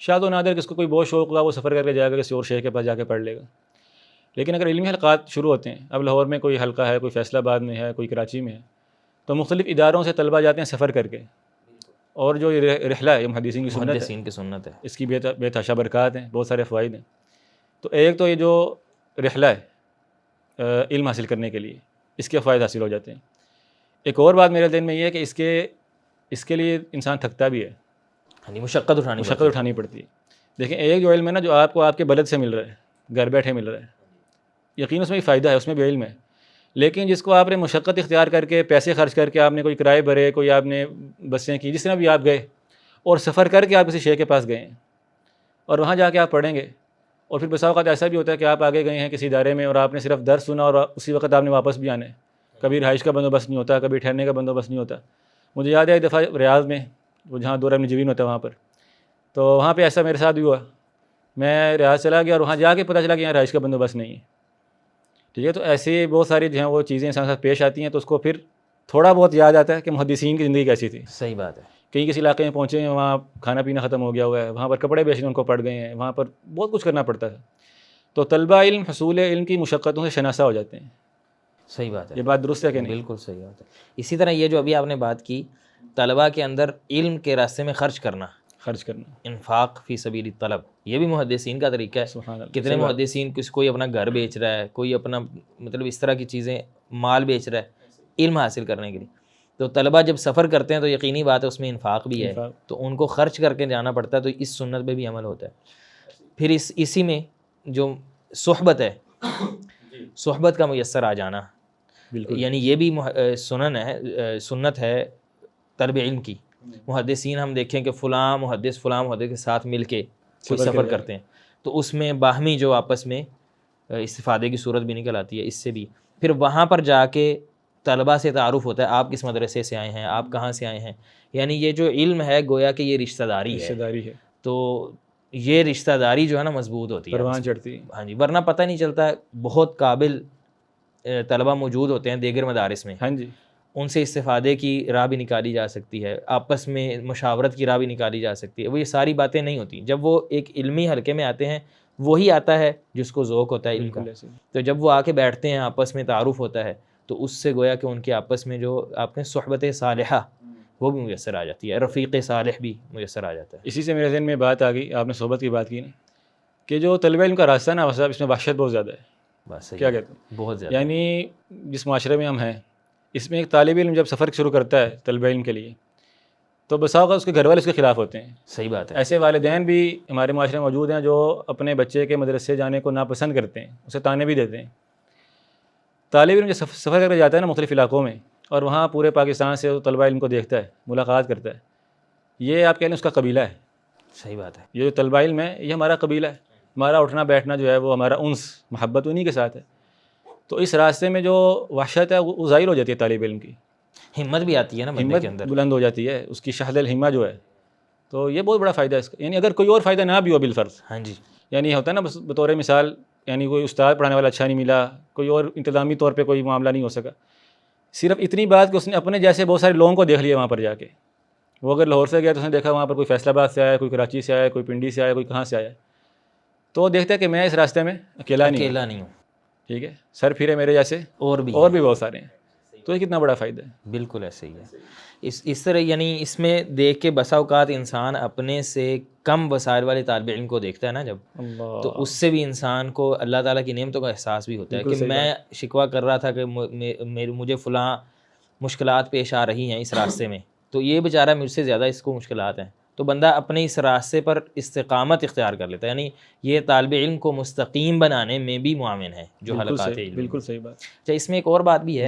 شاید و نادر کس کو کوئی بہت شوق ہوگا وہ سفر کر کے جائے گا, کسی اور شہر کے پاس جا کے پڑھ لے گا. لیکن اگر علمی حلقات شروع ہوتے ہیں, اب لاہور میں کوئی حلقہ ہے, کوئی فیصل آباد میں ہے, کوئی کراچی میں ہے, تو مختلف اداروں سے طلبہ جاتے ہیں سفر کر کے, اور جو یہ رحلہ ہے یہ محدثین کی سنت ہے, اس کی بے تحاشا برکات ہیں, بہت سارے فوائد ہیں. تو ایک تو یہ جو رحلہ ہے علم حاصل کرنے کے لیے, اس کے فوائد حاصل ہو جاتے ہیں. ایک اور بات میرے ذہن میں یہ ہے کہ اس کے لیے انسان تھکتا بھی ہے, مشقت اٹھانی پڑتی ہے. دیکھیں ایک جو علم ہے نا جو آپ کو آپ کے بلد سے مل رہا ہے, گھر بیٹھے مل رہا ہے, یقین اس میں بھی فائدہ ہے, اس میں بھی علم ہے. لیکن جس کو آپ نے مشقت اختیار کر کے پیسے خرچ کر کے آپ نے کوئی کرائے بھرے, کوئی آپ نے بسیں کی, جس طرح بھی آپ گئے اور سفر کر کے آپ کسی شیخ کے پاس گئے ہیں اور وہاں جا کے آپ پڑھیں گے, اور پھر بسا اوقات ایسا بھی ہوتا ہے کہ آپ آگے گئے ہیں کسی ادارے میں اور آپ نے صرف درس سنا اور اسی وقت آپ نے واپس بھی آنا ہے. کبھی رہائش کا بندوبست نہیں ہوتا, کبھی ٹھہرنے کا بندوبست نہیں ہوتا. مجھے یاد ہے ایک دفعہ ریاض میں, وہ جہاں دورہ ابن جبین ہوتا ہے وہاں پر, تو وہاں پہ ایسا میرے ساتھ بھی ہوا. میں ریاض چلا گیا اور وہاں جا کے پتہ چلا کہ یہاں رہائش کا بندوبست نہیں ہے. ٹھیک ہے, تو ایسے بہت ساری جو ہیں وہ چیزیں انسان کے ساتھ پیش آتی ہیں, تو اس کو پھر تھوڑا بہت یاد آتا ہے کہ محدثین کی زندگی کیسی تھی. صحیح بات ہے. کہیں کسی علاقے میں پہنچے ہیں, وہاں کھانا پینا ختم ہو گیا ہوا ہے, وہاں پر کپڑے بیچنے ان کو پڑ گئے ہیں, وہاں پر بہت کچھ کرنا پڑتا ہے. تو طلبہ علم حصول علم کی مشقتوں سے شناسا ہو جاتے ہیں. صحیح بات ہے. یہ بات درست ہے کہ نہیں؟ بالکل صحیح بات ہے. اسی طرح یہ جو ابھی آپ نے بات کی, طلباء کے اندر علم کے راستے میں خرچ کرنا, انفاق فی سبیل الطلب, یہ بھی محدثین کا طریقہ ہے. سبحان اللہ. کتنے محدثین, کوئی اپنا گھر بیچ رہا ہے, کوئی اپنا مطلب اس طرح کی چیزیں مال بیچ رہا ہے علم حاصل کرنے کے لیے. تو طلباء جب سفر کرتے ہیں تو یقینی بات ہے اس میں انفاق بھی ہے, تو ان کو خرچ کر کے جانا پڑتا ہے, تو اس سنت پہ بھی عمل ہوتا ہے. پھر اسی میں جو صحبت ہے, صحبت کا میسر آ جانا, یعنی یہ بھی سنت ہے طلب علم کی. محدثین ہم دیکھیں کہ فلاں محدث کے ساتھ مل کے کوئی سفر کرتے ہیں, تو اس میں باہمی جو آپس میں استفادے کی صورت بھی نکل آتی ہے. اس سے بھی پھر وہاں پر جا کے طلباء سے تعارف ہوتا ہے, آپ کس مدرسے سے آئے ہیں, آپ کہاں سے آئے ہیں. یعنی یہ جو علم ہے گویا کہ یہ رشتہ داری ہے. تو یہ رشتہ داری جو ہے نا مضبوط ہوتی ہے, پروان چڑھتی ہے. ہاں جی, ورنہ پتہ نہیں چلتا. بہت قابل طلباء موجود ہوتے ہیں دیگر مدارس میں, ہاں جی, ان سے استفادے کی راہ بھی نکالی جا سکتی ہے, آپس میں مشاورت کی راہ بھی نکالی جا سکتی ہے. وہ یہ ساری باتیں نہیں ہوتی. جب وہ ایک علمی حلقے میں آتے ہیں, وہی آتا ہے جس کو ذوق ہوتا ہے علم کا. تو جب وہ آ کے بیٹھتے ہیں, آپس میں تعارف ہوتا ہے, تو اس سے گویا کہ ان کے آپس میں جو آپ نے صحبت صالحہ وہ بھی میسر آ جاتی ہے, رفیق صالح بھی میسر آ جاتا ہے. اسی سے میرے ذہن میں بات آ گئی, آپ نے صحبت کی بات کی نا, کہ جو طلب علم کا راستہ نا اس میں وحشت بہت زیادہ ہے. بس کیا کہتے ہیں؟ بہت زیادہ. یعنی جس معاشرے میں ہم ہیں, اس میں ایک طالب علم جب سفر شروع کرتا ہے طلب علم کے لیے, تو بسا اوقات اس کے گھر والے اس کے خلاف ہوتے ہیں. صحیح بات ہے. ایسے والدین بھی ہمارے معاشرے میں موجود ہیں جو اپنے بچے کے مدرسے جانے کو ناپسند کرتے ہیں, اسے تانے بھی دیتے ہیں. طالب علم جب سفر کر کے جاتا ہے نا مختلف علاقوں میں, اور وہاں پورے پاکستان سے طلبہ علم کو دیکھتا ہے, ملاقات کرتا ہے, یہ آپ کہہ لیں اس کا قبیلہ ہے. صحیح بات ہے. یہ جو طلبہ علم ہے یہ ہمارا قبیلہ ہے. ہمارا اٹھنا بیٹھنا جو ہے وہ ہمارا انس محبت انہی کے ساتھ ہے. تو اس راستے میں جو وحشت ہے وہ ظاہر ہو جاتی ہے طالب علم کی. ہمت بھی آتی ہے نا بندے کے اندر, بلند ہو جاتی ہے اس کی شہد الہمہ جو ہے. تو یہ بہت بڑا فائدہ ہے اس کا. یعنی اگر کوئی اور فائدہ نہ بھی ہو بالفرض, ہاں جی, یعنی ہوتا ہے نا بس بطور مثال, یعنی کوئی استاد پڑھانے والا اچھا نہیں ملا, کوئی اور انتظامی طور پہ کوئی معاملہ نہیں ہو سکا, صرف اتنی بات کہ اس نے اپنے جیسے بہت سارے لوگوں کو دیکھ لیا وہاں پر جا کے. وہ اگر لاہور سے گیا تو اس نے دیکھا وہاں پر کوئی فیصل آباد سے آیا, کوئی کراچی سے آیا, کوئی پنڈی سے آیا, کوئی کہاں سے آیا. تو وہ دیکھتا ہے کہ میں اس راستے میں اکیلا نہیں ہوں. ٹھیک ہے, سر پھرے میرے جیسے اور بھی بہت سارے ہیں. تو یہ کتنا بڑا فائدہ ہے. بالکل ایسے ہی ہے. اس طرح یعنی اس میں دیکھ کے بسا اوقات انسان اپنے سے کم وسائل والے طالب علم کو دیکھتا ہے نا جب, تو اس سے بھی انسان کو اللہ تعالیٰ کی نعمتوں کا احساس بھی ہوتا ہے کہ میں شکوہ کر رہا تھا کہ مجھے فلاں مشکلات پیش آ رہی ہیں اس راستے میں, تو یہ بیچارہ مجھ سے زیادہ اس کو مشکلات ہیں. تو بندہ اپنے اس راستے پر استقامت اختیار کر لیتا ہے. یعنی یہ طالب علم کو مستقیم بنانے میں بھی معاون ہے جو حلقات علم. بالکل صحیح بات. اچھا, اس میں ایک اور بات بھی ہے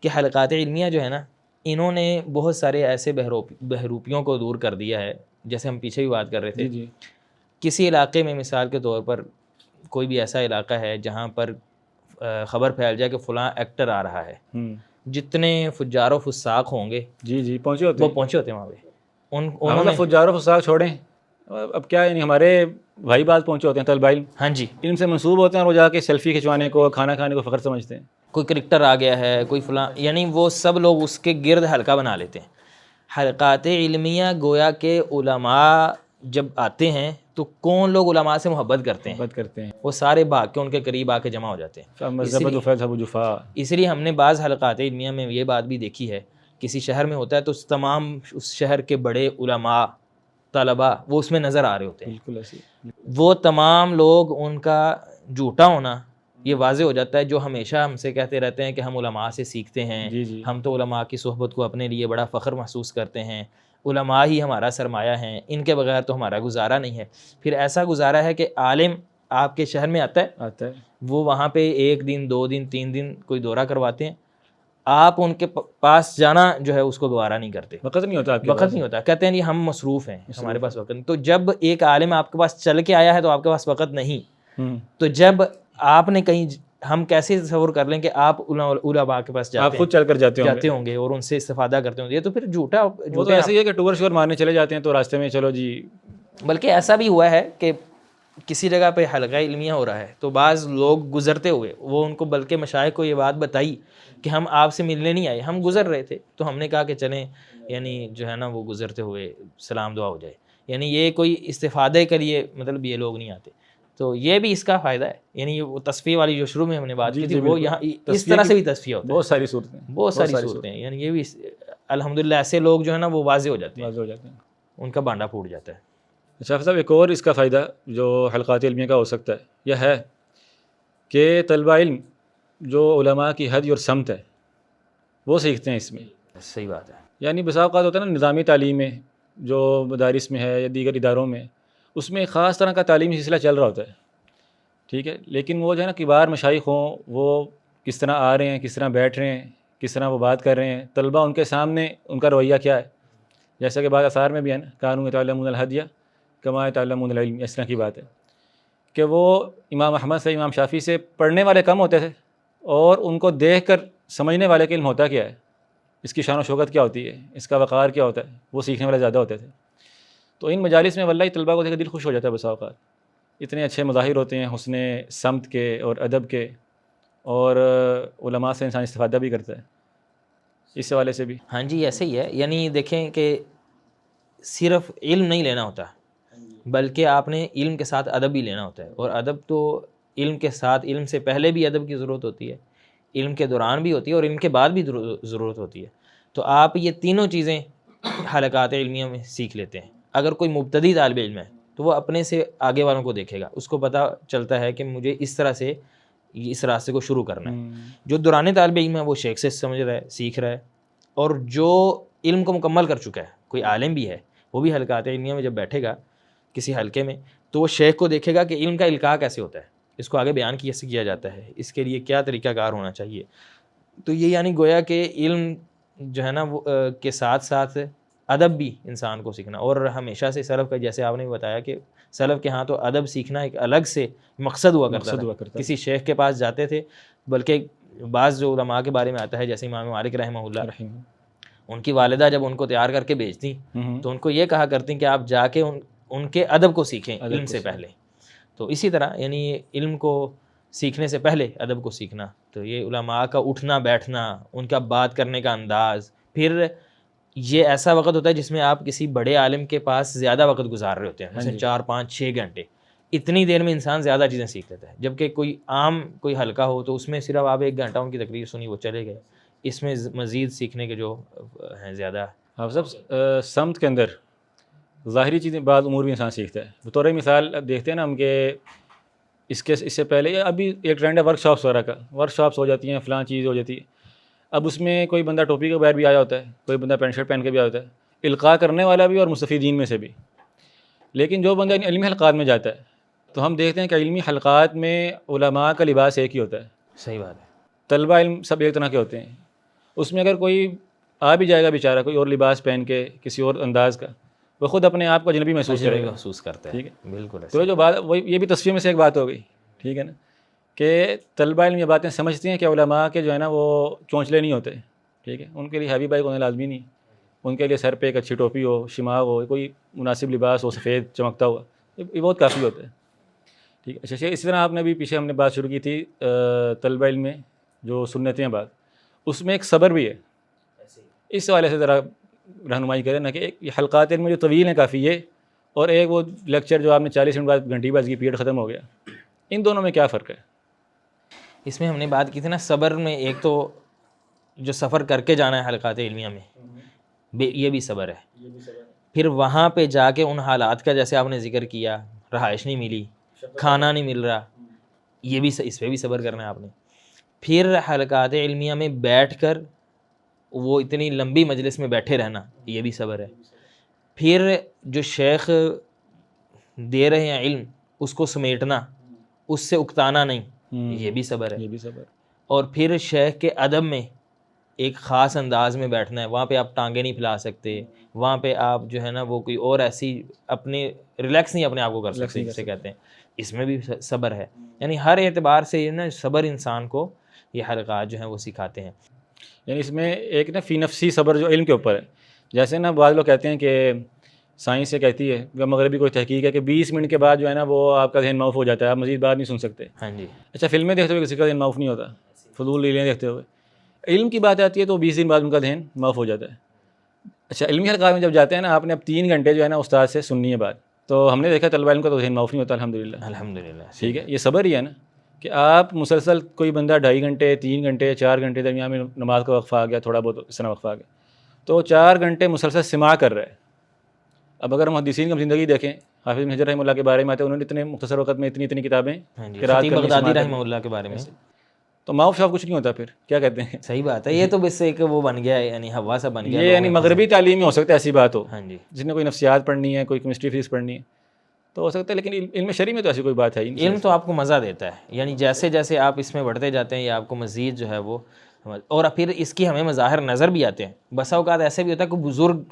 کہ حلقات علمیہ جو ہے نا, انہوں نے بہت سارے ایسے بہروپیوں کو دور کر دیا ہے. جیسے ہم پیچھے بھی بات کر رہے تھے, کسی علاقے میں مثال کے طور پر کوئی بھی ایسا علاقہ ہے جہاں پر خبر پھیل جائے کہ فلاں ایکٹر آ رہا ہے, جتنے فجار و فساق ہوں گے پہنچے ہوتے ہیں, وہ پہنچے ہوتے ہیں وہاں پہ. انہوں نے فجار و فساق چھوڑیں, اب کیا یعنی ہمارے بھائی بات پہنچے ہوتے ہیں طلبہ علم, ہاں جی, علم سے منسوب ہوتے ہیں, اور وہ جا کے سیلفی کھنچوانے کو, کھانا کھانے کو فخر سمجھتے ہیں. کوئی کرکٹر آ گیا ہے, کوئی فلاں, یعنی وہ سب لوگ اس کے گرد حلقہ بنا لیتے ہیں. حلقات علمیہ گویا کہ علماء جب آتے ہیں تو کون لوگ علماء سے محبت کرتے ہیں, وہ سارے بھاگ کے ان کے قریب آ کے جمع ہو جاتے ہیں. اس لیے ہم نے بعض حلقات علمیہ میں یہ بات بھی دیکھی ہے, کسی شہر میں ہوتا ہے تو تمام اس شہر کے بڑے علماء طلباء وہ اس میں نظر آ رہے ہوتے ہیں. بالکل ایسے وہ تمام لوگ, ان کا جھوٹا ہونا یہ واضح ہو جاتا ہے, جو ہمیشہ ہم سے کہتے رہتے ہیں کہ ہم علماء سے سیکھتے ہیں, ہم تو علماء کی صحبت کو اپنے لیے بڑا فخر محسوس کرتے ہیں, علماء ہی ہمارا سرمایہ ہیں, ان کے بغیر تو ہمارا گزارا نہیں ہے. پھر ایسا گزارا ہے کہ عالم آپ کے شہر میں آتا ہے, وہ وہاں پہ 1 دن 2 دن 3 دن کوئی دورہ کرواتے ہیں, آپ ان کے پاس جانا جو ہے اس کو گوارا نہیں کرتے, وقت نہیں ہوتا, کہتے ہیں ہم مصروف ہیں, ہمارے پاس وقت نہیں. تو جب ایک عالم آپ کے پاس چل کے آیا ہے تو آپ کے پاس وقت نہیں, تو جب آپ نے کہیں, ہم کیسے تصور کر لیں کہ آپ علماء کے پاس آپ خود چل کر جاتے ہوں گے اور ان سے استفادہ کرتے ہوں گے, یہ تو پھر جھوٹا. ایسے ہی ہے کہ ٹور شور مارنے چلے جاتے ہیں تو راستے میں چلو جی. بلکہ ایسا بھی ہوا ہے کہ کسی جگہ پہ حلقہ علمیہ ہو رہا ہے تو بعض لوگ گزرتے ہوئے وہ ان کو بلکہ مشائخ کو یہ بات بتائی کہ ہم آپ سے ملنے نہیں آئے، ہم گزر رہے تھے، تو ہم نے کہا کہ چلیں یعنی جو ہے نا وہ گزرتے ہوئے سلام دعا ہو جائے، یعنی یہ کوئی استفادے کے لیے مطلب یہ لوگ نہیں آتے. تو یہ بھی اس کا فائدہ ہے، یعنی وہ تصفیہ والی جو شروع میں ہم نے بات کی تھی وہ یہاں اس طرح سے بھی تصفیہ ہوتا ہے. بہت ساری صورتیں، بہت ساری صورتیں ہیں، یعنی یہ بھی الحمدللہ ایسے لوگ جو ہے نا وہ واضح ہو جاتے ہیں، ان کا بانڈا پھوٹ جاتا ہے. اچھا صاحب، ایک اور اس کا فائدہ جو حلقات علمیہ کا ہو سکتا ہے یہ ہے کہ طلبہ علم جو علماء کی حدی اور سمت ہے وہ سیکھتے ہیں اس میں. صحیح بات ہے. یعنی بسا اوقات ہوتا ہے نا نظامی تعلیم میں جو مدارس میں ہے یا دیگر اداروں میں، اس میں ایک خاص طرح کا تعلیمی سلسلہ چل رہا ہوتا ہے، ٹھیک ہے، لیکن وہ جو ہے نا کبار مشائخ ہوں، وہ کس طرح آ رہے ہیں، کس طرح بیٹھ رہے ہیں، کس طرح وہ بات کر رہے ہیں، طلبہ ان کے سامنے ان کا رویہ کیا ہے، جیسا کہ بعض آثار میں بھی ہے نا کانوا یتعلمون الہدی کما یتعلمون العلم، اس طرح کی بات ہے کہ وہ امام احمد سے، امام شافعی سے پڑھنے والے کم ہوتے تھے اور ان کو دیکھ کر سمجھنے والے کا علم ہوتا کیا ہے، اس کی شان و شوکت کیا ہوتی ہے، اس کا وقار کیا ہوتا ہے، وہ سیکھنے والے زیادہ ہوتے تھے. تو ان مجالس میں واللہ طلباء کو دیکھ کر دل خوش ہو جاتا ہے بسا اوقات، اتنے اچھے مظاہر ہوتے ہیں حسن سمت کے اور ادب کے، اور علماء سے انسان استفادہ بھی کرتا ہے اس حوالے سے بھی. ہاں جی ایسے ہی ہے، یعنی دیکھیں کہ صرف علم نہیں لینا ہوتا بلکہ آپ نے علم کے ساتھ ادب بھی لینا ہوتا ہے، اور ادب تو علم کے ساتھ، علم سے پہلے بھی ادب کی ضرورت ہوتی ہے، علم کے دوران بھی ہوتی ہے اور علم کے بعد بھی ضرورت ہوتی ہے. تو آپ یہ تینوں چیزیں حلقات علمیہ میں سیکھ لیتے ہیں. اگر کوئی مبتدی طالب علم ہے تو وہ اپنے سے آگے والوں کو دیکھے گا، اس کو پتہ چلتا ہے کہ مجھے اس طرح سے اس راستے کو شروع کرنا ہے. جو دوران طالب علم ہے وہ شیخ سے سمجھ رہا ہے، سیکھ رہا ہے، اور جو علم کو مکمل کر چکا ہے، کوئی عالم بھی ہے، وہ بھی حلقات علمیہ میں جب بیٹھے گا کسی حلقے میں تو وہ شیخ کو دیکھے گا کہ علم کا القاء کیسے ہوتا ہے، اس کو آگے بیان کیسے کیا جاتا ہے، اس کے لیے کیا طریقہ کار ہونا چاہیے. تو یہ یعنی گویا کہ علم جو ہے نا وہ کے ساتھ ساتھ ادب بھی انسان کو سیکھنا. اور ہمیشہ سے سلف کا، جیسے آپ نے بتایا کہ سلف کے ہاں تو ادب سیکھنا ایک الگ سے مقصد ہوا کرتا تھا. کسی شیخ کے پاس جاتے تھے، بلکہ بعض جو علماء کے بارے میں آتا ہے جیسے امام مالک رحمہ اللہ، ان کی والدہ جب ان کو تیار کر کے بھیجتی تو ان کو یہ کہا کرتی کہ آپ جا کے ان کے ادب کو سیکھیں علم سے پہلے. تو اسی طرح یعنی علم کو سیکھنے سے پہلے ادب کو سیکھنا. تو یہ علماء کا اٹھنا بیٹھنا، ان کا بات کرنے کا انداز، پھر یہ ایسا وقت ہوتا ہے جس میں آپ کسی بڑے عالم کے پاس زیادہ وقت گزار رہے ہوتے ہیں، جیسے 4 5 6 گھنٹے، اتنی دیر میں انسان زیادہ چیزیں سیکھ لیتا ہے. جبکہ کوئی عام کوئی حلقہ ہو تو اس میں صرف آپ 1 گھنٹہ ان کی تقریر سنی، وہ چلے گئے. اس میں مزید سیکھنے کے جو ہیں زیادہ. آپ سب سمت کے اندر ظاہری چیزیں، بعض امور بھی انسان سیکھتا ہے. بطور مثال دیکھتے ہیں نا ہم کہ اس سے پہلے ابھی ایک ٹرینڈ ہے ورک شاپس وغیرہ کا، ورک شاپس ہو جاتی ہیں، فلاں چیز ہو جاتی ہے. اب اس میں کوئی بندہ ٹوپی کے بغیر بھی آیا ہوتا ہے، کوئی بندہ پینٹ شرٹ پہن کے بھی آیا ہوتا ہے، القاء کرنے والا بھی اور مستفیدین میں سے بھی. لیکن جو بندہ علمی حلقات میں جاتا ہے تو ہم دیکھتے ہیں کہ علمی حلقات میں علماء کا لباس ایک ہی ہوتا ہے. صحیح بات ہے. طلبہ علم سب ایک طرح کے ہوتے ہیں. اس میں اگر کوئی آ بھی جائے گا بیچارہ کوئی اور لباس پہن کے کسی اور انداز کا، وہ خود اپنے آپ کو اجنبی محسوس کرتا ہے. ٹھیک ہے، بالکل. تو جو بات وہ یہ بھی تصفیہ میں سے ایک بات ہو گئی، ٹھیک ہے نا، کہ طلبہ علم یہ باتیں سمجھتی ہیں کہ علماء کے جو ہے نا وہ چونچلے نہیں ہوتے، ٹھیک ہے، ان کے لیے ہیوی بائک ہونا لازمی نہیں، ان کے لیے سر پہ ایک اچھی ٹوپی ہو، شماغ ہو، کوئی مناسب لباس ہو سفید چمکتا ہوا، یہ بہت کافی ہوتا ہے. ٹھیک ہے. اچھا، اسی طرح آپ نے بھی پیچھے ہم نے بات شروع کی تھی طلبہ علم میں جو سنتیں ہیں بات، اس میں ایک صبر بھی ہے. اس حوالے سے ذرا رہنمائی کریں نا کہ یہ حلقات علم جو طویل ہیں کافی یہ، اور ایک وہ لیکچر جو آپ نے 40 منٹ بعد گھنٹی بعد کی پیریڈ ختم ہو گیا، ان دونوں میں کیا فرق ہے؟ اس میں ہم نے بات کی تھی نا صبر میں، ایک تو جو سفر کر کے جانا ہے حلقات علمیہ میں یہ بھی صبر ہے. پھر وہاں پہ جا کے ان حالات کا جیسے آپ نے ذکر کیا، رہائش نہیں ملی، کھانا نہیں مل رہا، یہ بھی اس پہ بھی صبر کرنا ہے آپ نے. پھر حلقات علمیہ میں بیٹھ کر وہ اتنی لمبی مجلس میں بیٹھے رہنا، یہ بھی صبر ہے. پھر جو شیخ دے رہے ہیں علم اس کو سمیٹنا، اس سے اکتانا نہیں، یہ بھی صبر ہے. اور پھر شیخ کے ادب میں ایک خاص انداز میں بیٹھنا ہے، وہاں پہ آپ ٹانگیں نہیں پھیلا سکتے، وہاں پہ آپ جو ہے نا وہ کوئی اور ایسی اپنے ریلیکس نہیں اپنے آپ کو کر سکتے، جسے کہتے ہیں، اس میں بھی صبر ہے. یعنی ہر اعتبار سے یہ نا صبر انسان کو یہ حلقات جو ہیں وہ سکھاتے ہیں. یعنی اس میں ایک نا فی نفسی صبر جو علم کے اوپر ہے، جیسے نا بعض لوگ کہتے ہیں کہ سائنس یہ کہتی ہے کہ مغربی کوئی تحقیق ہے کہ 20 منٹ کے بعد جو ہے نا وہ آپ کا ذہن معاف ہو جاتا ہے, آپ مزید بات نہیں سن سکتے. ہاں جی. اچھا, فلمیں دیکھتے ہوئے کسی کا ذہن معاف نہیں ہوتا, فضول ریلیں دیکھتے ہوئے. علم کی بات آتی ہے تو 20 دن بعد ان کا ذہن معاف ہو جاتا ہے. اچھا, علمی حلقات میں جب جاتے ہیں نا, آپ نے اب 3 گھنٹے جو ہے نا استاد سے سننی ہے بات, تو ہم نے دیکھا طلبہ علم کا تو ذہن معاف نہیں ہوتا الحمدللہ. الحمدللہ. ٹھیک ہے, یہ صبر ہی ہے نا کہ آپ مسلسل کوئی بندہ 2.5 گھنٹے 3 گھنٹے 4 گھنٹے درمیان میں نماز کا وقفہ آ گیا, تھوڑا بہت اس طرح وقفہ آ گیا, تو 4 گھنٹے مسلسل سماع کر رہا ہے. اب اگر ہم محدثین کی زندگی دیکھیں, حافظ بن حجر رحمہ اللہ کے بارے میں آتے ہیں, انہوں نے اتنے مختصر وقت میں اتنی کتابیں خطیب بغدادی رحمہ اللہ کے بارے میں, تو معاف شاف کچھ نہیں ہوتا. پھر کیا کہتے ہیں, صحیح بات ہے. یہ تو بس ایک وہ بن گیا ہے, یعنی ہوا سا بن گیا. یہ یعنی مغربی تعلیم میں ہو سکتا ہے ایسی بات ہو, ہاں جی, جس نے کوئی نفسیات پڑھنی ہے, کوئی کیمسٹری فزکس پڑھنی ہے تو ہو سکتا ہے, لیکن علم شرعی میں تو ایسی کوئی بات ہے ہی نہیں. علم تو آپ کو مزہ دیتا ہے, یعنی جیسے جیسے آپ اس میں بڑھتے جاتے ہیں یہ آپ کو مزید جو ہے وہ, اور پھر اس کی ہمیں مظاہر نظر بھی آتے ہیں. بسا اوقات ایسے بھی ہوتا ہے کہ بزرگ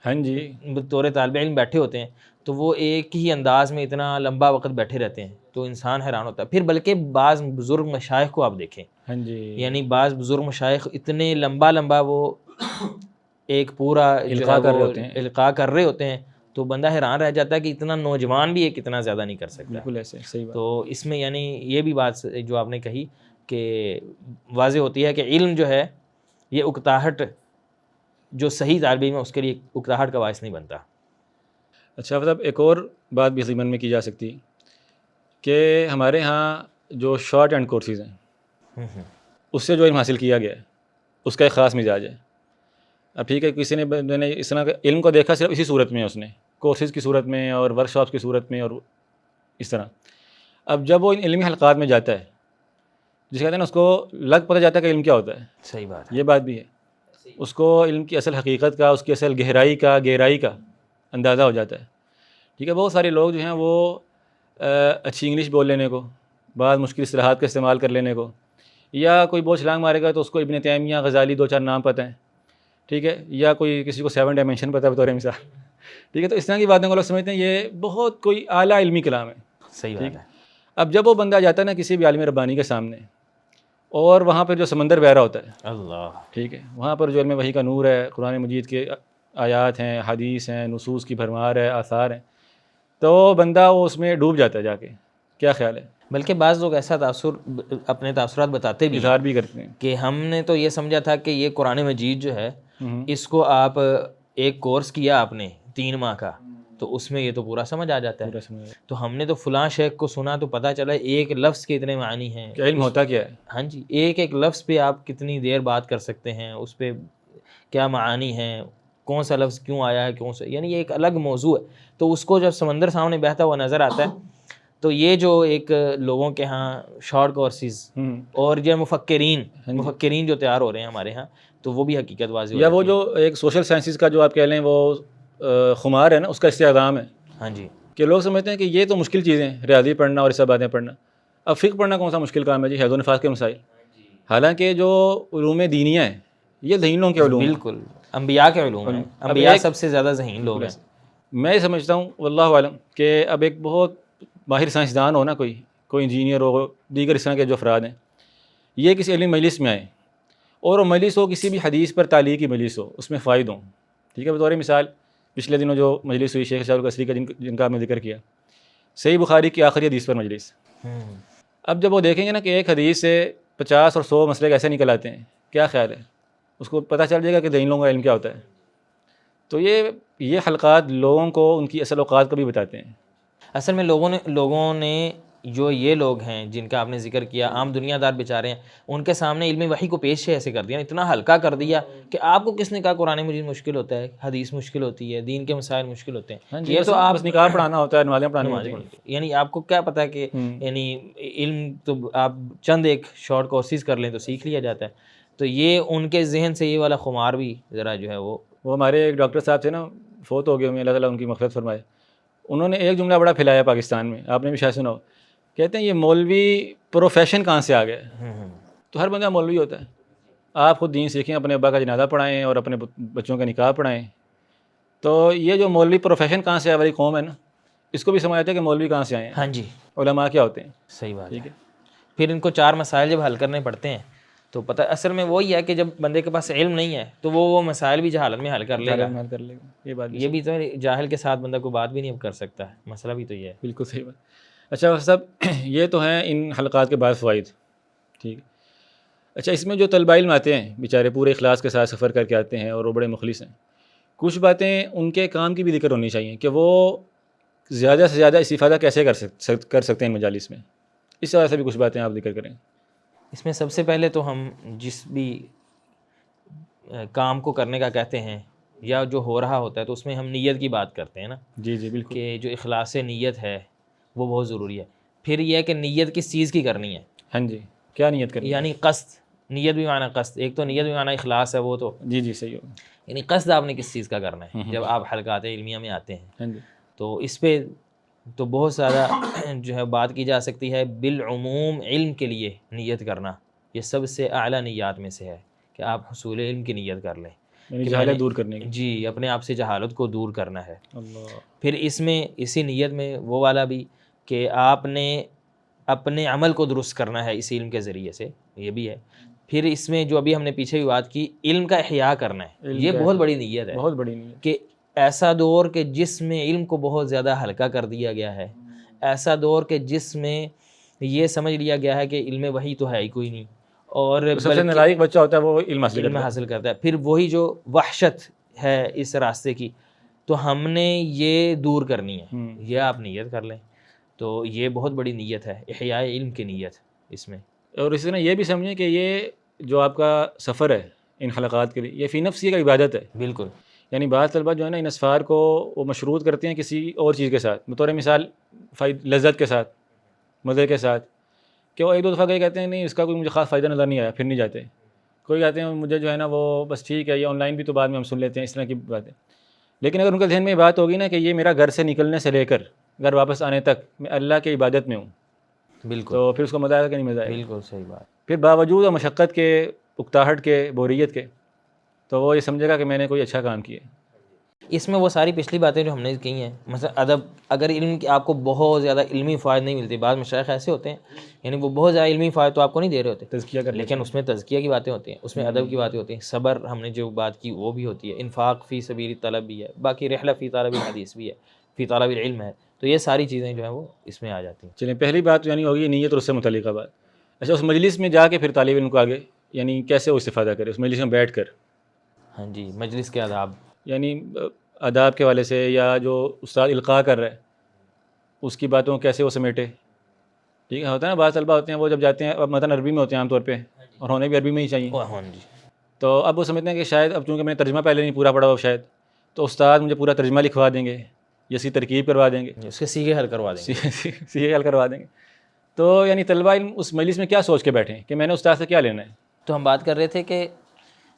ہاں جی طور طالب علم بیٹھے ہوتے ہیں تو وہ ایک ہی انداز میں اتنا لمبا وقت بیٹھے رہتے ہیں تو انسان حیران ہوتا ہے. پھر بلکہ بعض بزرگ مشائخ کو آپ دیکھیں, ہاں جی, یعنی بعض بزرگ مشائخ اتنے لمبا وہ ایک پورا القاء کر رہے ہوتے ہیں, القاء کر رہے ہوتے ہیں, تو بندہ حیران رہ جاتا ہے کہ اتنا نوجوان بھی ایک اتنا زیادہ نہیں کر سکتا. بالکل ایسے, صحیح بات. تو اس میں یعنی یہ بھی بات جو آپ نے کہی کہ واضح ہوتی ہے کہ علم جو ہے یہ اکتاہٹ, جو صحیح طالب علم ہے اس کے لیے اکتاہٹ کا باعث نہیں بنتا. اچھا, مطلب ایک اور بات بھی ضمن میں کی جا سکتی کہ ہمارے ہاں جو شارٹ اینڈ کورسز ہیں اس سے جو علم حاصل کیا گیا ہے اس کا ایک خاص مزاج ہے. اب ٹھیک ہے, کسی نے اس طرح کے علم کو دیکھا صرف اسی صورت میں, اس نے کورسز کی صورت میں اور ورک شاپس کی صورت میں اور اس طرح. اب جب وہ ان علمی حلقات میں جاتا ہے, جس کہتے ہیں نا, اس کو لگ پتہ جاتا ہے کہ علم کیا ہوتا ہے. صحیح بات ہے, یہ بات بھی ہے, اس کو علم کی اصل حقیقت کا, اس کی اصل گہرائی کا اندازہ ہو جاتا ہے. ٹھیک ہے, بہت سارے لوگ جو ہیں وہ اچھی انگلش بول لینے کو, بعض مشکل اصطلاحات کا استعمال کر لینے کو, یا کوئی بہت چھلانگ مارے گا تو اس کو ابن تیمیہ, غزالی 2-4 نام پتہ ہیں, ٹھیک ہے, یا کوئی کسی کو 7 ڈائمینشن پتہ ہے بطور مثال, ٹھیک ہے. تو اس طرح کی باتوں کو لوگ سمجھتے ہیں یہ بہت کوئی اعلیٰ علمی کلام ہے. صحیح بات ہے. اب جب وہ بندہ جاتا ہے نا کسی بھی عالم ربانی کے سامنے, اور وہاں پہ جو سمندر بہ رہا ہوتا ہے, اللہ, ٹھیک ہے, وہاں پر جو علم وحی کا نور ہے, قرآن مجید کے آیات ہیں, حدیث ہیں, نصوص کی بھرمار ہے, آثار ہیں, تو بندہ وہ اس میں ڈوب جاتا ہے جا کے. کیا خیال ہے؟ بلکہ بعض لوگ ایسا اپنے تاثرات بتاتے بھی اظہار بھی کرتے ہیں کہ ہم نے تو یہ سمجھا تھا کہ یہ قرآن مجید جو ہے اس کو آپ ایک کورس کیا آپ نے 3 ماہ کا تو اس میں یہ تو پورا سمجھ آ جاتا ہے. تو ہم نے تو فلاں شیخ کو سنا تو پتہ چلا ایک لفظ کے اتنے معنی ہیں. علم ہوتا کیا ہے؟ ہاں جی, ایک لفظ پہ آپ کتنی دیر بات کر سکتے ہیں, اس پہ کیا معانی ہیں, کون سا لفظ کیوں آیا ہے, کون سا, یعنی یہ ایک الگ موضوع ہے. تو اس کو جب سمندر سامنے بہتا ہوا نظر آتا ہے تو یہ جو ایک لوگوں کے ہاں شارٹ کورسز اور جو مفکرین جو تیار ہو رہے ہیں ہمارے ہاں, تو وہ بھی حقیقت واضح ہو یا جاتی وہ جو ایک سوشل سائنسز کا جو آپ کہہ لیں وہ خمار ہے نا, اس کا استعدام ہے. ہاں جی, کہ لوگ سمجھتے ہیں کہ یہ تو مشکل چیزیں ہیں, ریاضی پڑھنا اور یہ سب باتیں پڑھنا. اب فقہ پڑھنا کون سا مشکل کام ہے جی, حیض و نفاس کے مسائل. حالانکہ جو علوم دینیہ ہیں یہ ذہینوں کے علوم ہیں. بالکل انبیاء کے علوم ہیں, انبیاء سب سے زیادہ ذہین لوگ ہیں. میں سمجھتا ہوں واللہ عالم کہ اب ایک بہت ماہر سائنسدان ہو نا, کوئی انجینئر ہو, دیگر اس طرح کے جو افراد ہیں, یہ کسی علمی مجلس میں آئیں اور وہ مجلس ہو کسی بھی حدیث پر تعلیق کی مجلس ہو, اس میں فائد ہوں. ٹھیک ہے, بطور مثال پچھلے دنوں جو مجلس ہوئی شیخ شاہ القصری کا جن کا آپ نے ذکر کیا, صحیح بخاری کی آخری حدیث پر مجلس. اب جب وہ دیکھیں گے نا کہ ایک حدیث سے 50 اور 100 مسئلے کیسے نکل آتے ہیں, کیا خیال ہے, اس کو پتہ چل جائے گا کہ دین لوگوں کا علم کیا ہوتا ہے. تو یہ حلقات لوگوں کو ان کی اصل اوقات کو بھی بتاتے ہیں. اصل میں لوگوں نے جو یہ لوگ ہیں جن کا آپ نے ذکر کیا, عام دنیا دار بیچارے ہیں, ان کے سامنے علم وحی کو پیش ایسے کر دیا, اتنا ہلکا کر دیا کہ آپ کو کس نے کہا قرآن مجید مشکل ہوتا ہے, حدیث مشکل ہوتی ہے, دین کے مسائل مشکل ہوتے ہیں. یہ تو آپ نکاح پڑھانا ہوتا ہے, نمازیں پڑھانی ہوتی ہیں, یعنی آپ کو کیا پتہ ہے کہ یعنی علم تو آپ چند ایک شارٹ کورسز کر لیں تو سیکھ لیا جاتا ہے. تو یہ ان کے ذہن سے یہ والا خمار بھی ذرا جو ہے وہ ہمارے ایک ڈاکٹر صاحب تھے نا, فوت ہو گئے ہوں, اللہ تعالیٰ ان کی مغفرت فرمائے. انہوں نے ایک جملہ بڑا پھیلایا پاکستان میں, آپ نے بھی شاید سنا ہو. کہتے ہیں یہ مولوی پروفیشن کہاں سے آ گیا ہے. تو ہر بندہ مولوی ہوتا ہے. آپ خود دین سیکھیں, اپنے ابا کا جنازہ پڑھائیں اور اپنے بچوں کا نکاح پڑھائیں. تو یہ جو مولوی پروفیشن کہاں سے آئے والی قوم ہے نا, اس کو بھی سمجھ آتا ہے کہ مولوی کہاں سے آئے ہیں. ہاں جی, علماء کیا ہوتے ہیں. صحیح بات ٹھیک ہے. پھر ان کو 4 مسائل جب حل کرنے پڑتے ہیں تو پتہ اصل میں وہی ہے کہ جب بندے کے پاس علم نہیں ہے تو وہ مسائل بھی جہالت میں حل کر لے گا. کر لے گا. یہ بات یہ بھی تو جاہل کے ساتھ بندہ کوئی بات بھی نہیں کر سکتا ہے. مسئلہ بھی تو یہ ہے. بالکل صحیح بات. اچھا صاحب یہ تو ہیں ان حلقات کے بعض فوائد. ٹھیک ہے. اچھا اس میں جو طلبہ علم آتے ہیں بیچارے پورے اخلاص کے ساتھ سفر کر کے آتے ہیں اور وہ بڑے مخلص ہیں, کچھ باتیں ان کے کام کی بھی ذکر ہونی چاہیے کہ وہ زیادہ سے زیادہ استفادہ کیسے کر سکتے ہیں مجالس میں. اس وجہ سے بھی کچھ باتیں آپ ذکر کریں. اس میں سب سے پہلے تو ہم جس بھی کام کو کرنے کا کہتے ہیں یا جو ہو رہا ہوتا ہے تو اس میں ہم نیت کی بات کرتے ہیں نا. جی جی بالکل. کہ جو اخلاص نیت ہے وہ بہت ضروری ہے. پھر یہ ہے کہ نیت کس چیز کی کرنی ہے. ہاں جی کیا نیت کرنی ہے؟ یعنی قصد. نیت بھی معنی قصد. ایک تو نیت بھی معنی اخلاص ہے وہ تو. جی جی صحیح ہوگا. یعنی قصد آپ نے کس چیز کا کرنا ہے جب آپ حلقات علمیہ میں آتے ہیں. ہاں جی. تو اس پہ تو بہت زیادہ جو ہے بات کی جا سکتی ہے. بالعموم علم کے لیے نیت کرنا یہ سب سے اعلیٰ نیات میں سے ہے کہ آپ حصول علم کی نیت کر لیں. یعنی جہالت دور کرنے کی. جی اپنے آپ سے جہالت کو دور کرنا ہے. اللہ. پھر اس میں اسی نیت میں وہ والا بھی کہ آپ نے اپنے عمل کو درست کرنا ہے اس علم کے ذریعے سے, یہ بھی ہے. پھر اس میں جو ابھی ہم نے پیچھے بھی بات کی علم کا احیاء کرنا ہے, یہ بہت بڑی نیت ہے. بہت بڑی نیت کہ ایسا دور کہ جس میں علم کو بہت زیادہ ہلکا کر دیا گیا ہے, ایسا دور کہ جس میں یہ سمجھ لیا گیا ہے کہ علم وحی تو ہے ہی کوئی نہیں, اور سب سے نالائق بچہ ہوتا ہے وہ علم حاصل کرتا ہے. پھر وہی جو وحشت ہے اس راستے کی تو ہم نے یہ دور کرنی ہے, یہ آپ نیت کر لیں. تو یہ بہت بڑی نیت ہے احیاء علم کی نیت اس میں. اور اسی طرح یہ بھی سمجھیں کہ یہ جو آپ کا سفر ہے ان حلقات کے لیے یہ فی نفس کا عبادت ہے. بالکل. یعنی بعض طلبہ جو ہے نا ان اسفار کو وہ مشروط کرتے ہیں کسی اور چیز کے ساتھ, بطور مثال لذت کے ساتھ, مزے کے ساتھ, کہ وہ ایک دو دفعہ گئے کہتے ہیں نہیں اس کا کوئی مجھے خاص فائدہ نظر نہیں آیا, پھر نہیں جاتے. کوئی کہتے ہیں مجھے جو ہے نا وہ بس ٹھیک ہے یہ آن لائن بھی تو بعد میں ہم سن لیتے ہیں, اس طرح کی باتیں. لیکن اگر ان کے ذہن میں یہ بات ہوگی نا کہ یہ میرا گھر سے نکلنے سے لے کر گھر واپس آنے تک میں اللہ کی عبادت میں ہوں, بالکل, تو پھر اس کو مزہ آئے گا کہ نہیں مزہ آئے گا. بالکل صحیح بات. پھر باوجود مشقت کے, اکتاہٹ کے, بوریت کے, تو وہ یہ سمجھے گا کہ میں نے کوئی اچھا کام کیا. اس میں وہ ساری پچھلی باتیں جو ہم نے کہی ہیں, مثلا ادب, اگر علم کی آپ کو بہت زیادہ علمی فوائد نہیں ملتی, بعض مشائخ ایسے ہوتے ہیں یعنی وہ بہت زیادہ علمی فوائد تو آپ کو نہیں دے رہے ہوتے, تزکیہ کر, لیکن اس میں تزکیہ کی باتیں ہوتی ہیں, اس میں ادب کی باتیں ہوتی ہیں, صبر ہم نے جو بات کی وہ بھی ہوتی ہے, انفاق فی سبیل طلب بھی ہے, باقی رحلہ فی طالب الحدیث بھی ہے, فی طالب العلم ہے. تو یہ ساری چیزیں جو ہیں وہ اس میں آ جاتی ہیں. چلیں پہلی بات یعنی ہوگی نیت اور اس سے متعلقہ بات. اچھا اس مجلس میں جا کے پھر طالب علم کو آگے یعنی کیسے وہ استفادہ کرے اس مجلس میں بیٹھ کر. ہاں جی, مجلس کے آداب, یعنی آداب کے والے سے, یا جو استاد القاء کر رہا ہے اس کی باتوں کیسے وہ سمیٹے. ٹھیک ہے, ہوتا ہے نا بعض طلبہ ہوتے ہیں وہ جب جاتے ہیں اب مثلاً عربی میں ہوتے ہیں عام طور پہ, اور ہونے بھی عربی میں ہی چاہیے. ہاں جی. تو اب وہ سمجھتے ہیں کہ شاید اب چونکہ میں نے ترجمہ پہلے نہیں پورا پڑھا ہو شاید, تو استاد مجھے پورا ترجمہ لکھوا دیں گے, جیسی ترکیب کروا دیں گے, اس کے سیغے حل کروا دیں گے, سیغے حل کروا دیں گے. تو یعنی طلبہ علم اس مجلس میں کیا سوچ کے بیٹھیں کہ میں نے استاد سے کیا لینا ہے. تو ہم بات کر رہے تھے کہ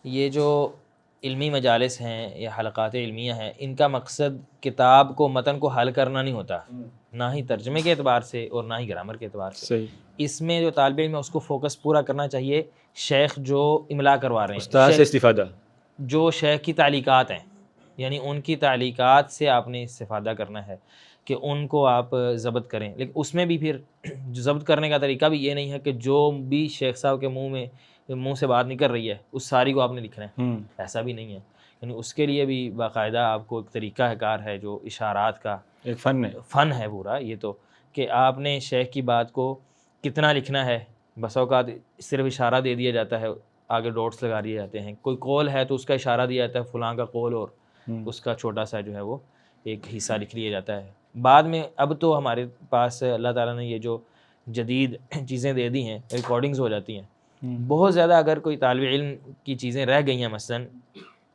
یہ جو علمی مجالس ہیں یا حلقات علمیہ ہیں, ان کا مقصد کتاب کو, متن کو حل کرنا نہیں ہوتا, نہ ہی ترجمے کے اعتبار سے اور نہ ہی گرامر کے اعتبار سے. صحیح. اس میں جو طالب علم ہے اس کو فوکس پورا کرنا چاہیے شیخ جو املا کروا رہے ہیں, استاد سے استفادہ, جو شیخ کی تعلیقات ہیں, یعنی ان کی تعلیقات سے آپ نے استفادہ کرنا ہے کہ ان کو آپ ضبط کریں. لیکن اس میں بھی پھر ضبط کرنے کا طریقہ بھی یہ نہیں ہے کہ جو بھی شیخ صاحب کے منہ سے بات نکل رہی ہے اس ساری کو آپ نے لکھنا ہے, ایسا بھی نہیں ہے. یعنی اس کے لیے بھی باقاعدہ آپ کو ایک طریقہ کار ہے جو اشارات کا ایک فن ہے پورا. یہ تو کہ آپ نے شیخ کی بات کو کتنا لکھنا ہے, بس اوقات صرف اشارہ دے دیا جاتا ہے, آگے ڈاٹس لگا دیے جاتے ہیں. کوئی قول ہے تو اس کا اشارہ دیا جاتا ہے فلاں کا قول, اور اس کا چھوٹا سا جو ہے وہ ایک حصہ لکھ لیا جاتا ہے. بعد میں اب تو ہمارے پاس اللہ تعالیٰ نے یہ جو جدید چیزیں دے دی ہیں, ریکارڈنگز ہو جاتی ہیں. بہت زیادہ اگر کوئی طالب علم کی چیزیں رہ گئی ہیں مثلاً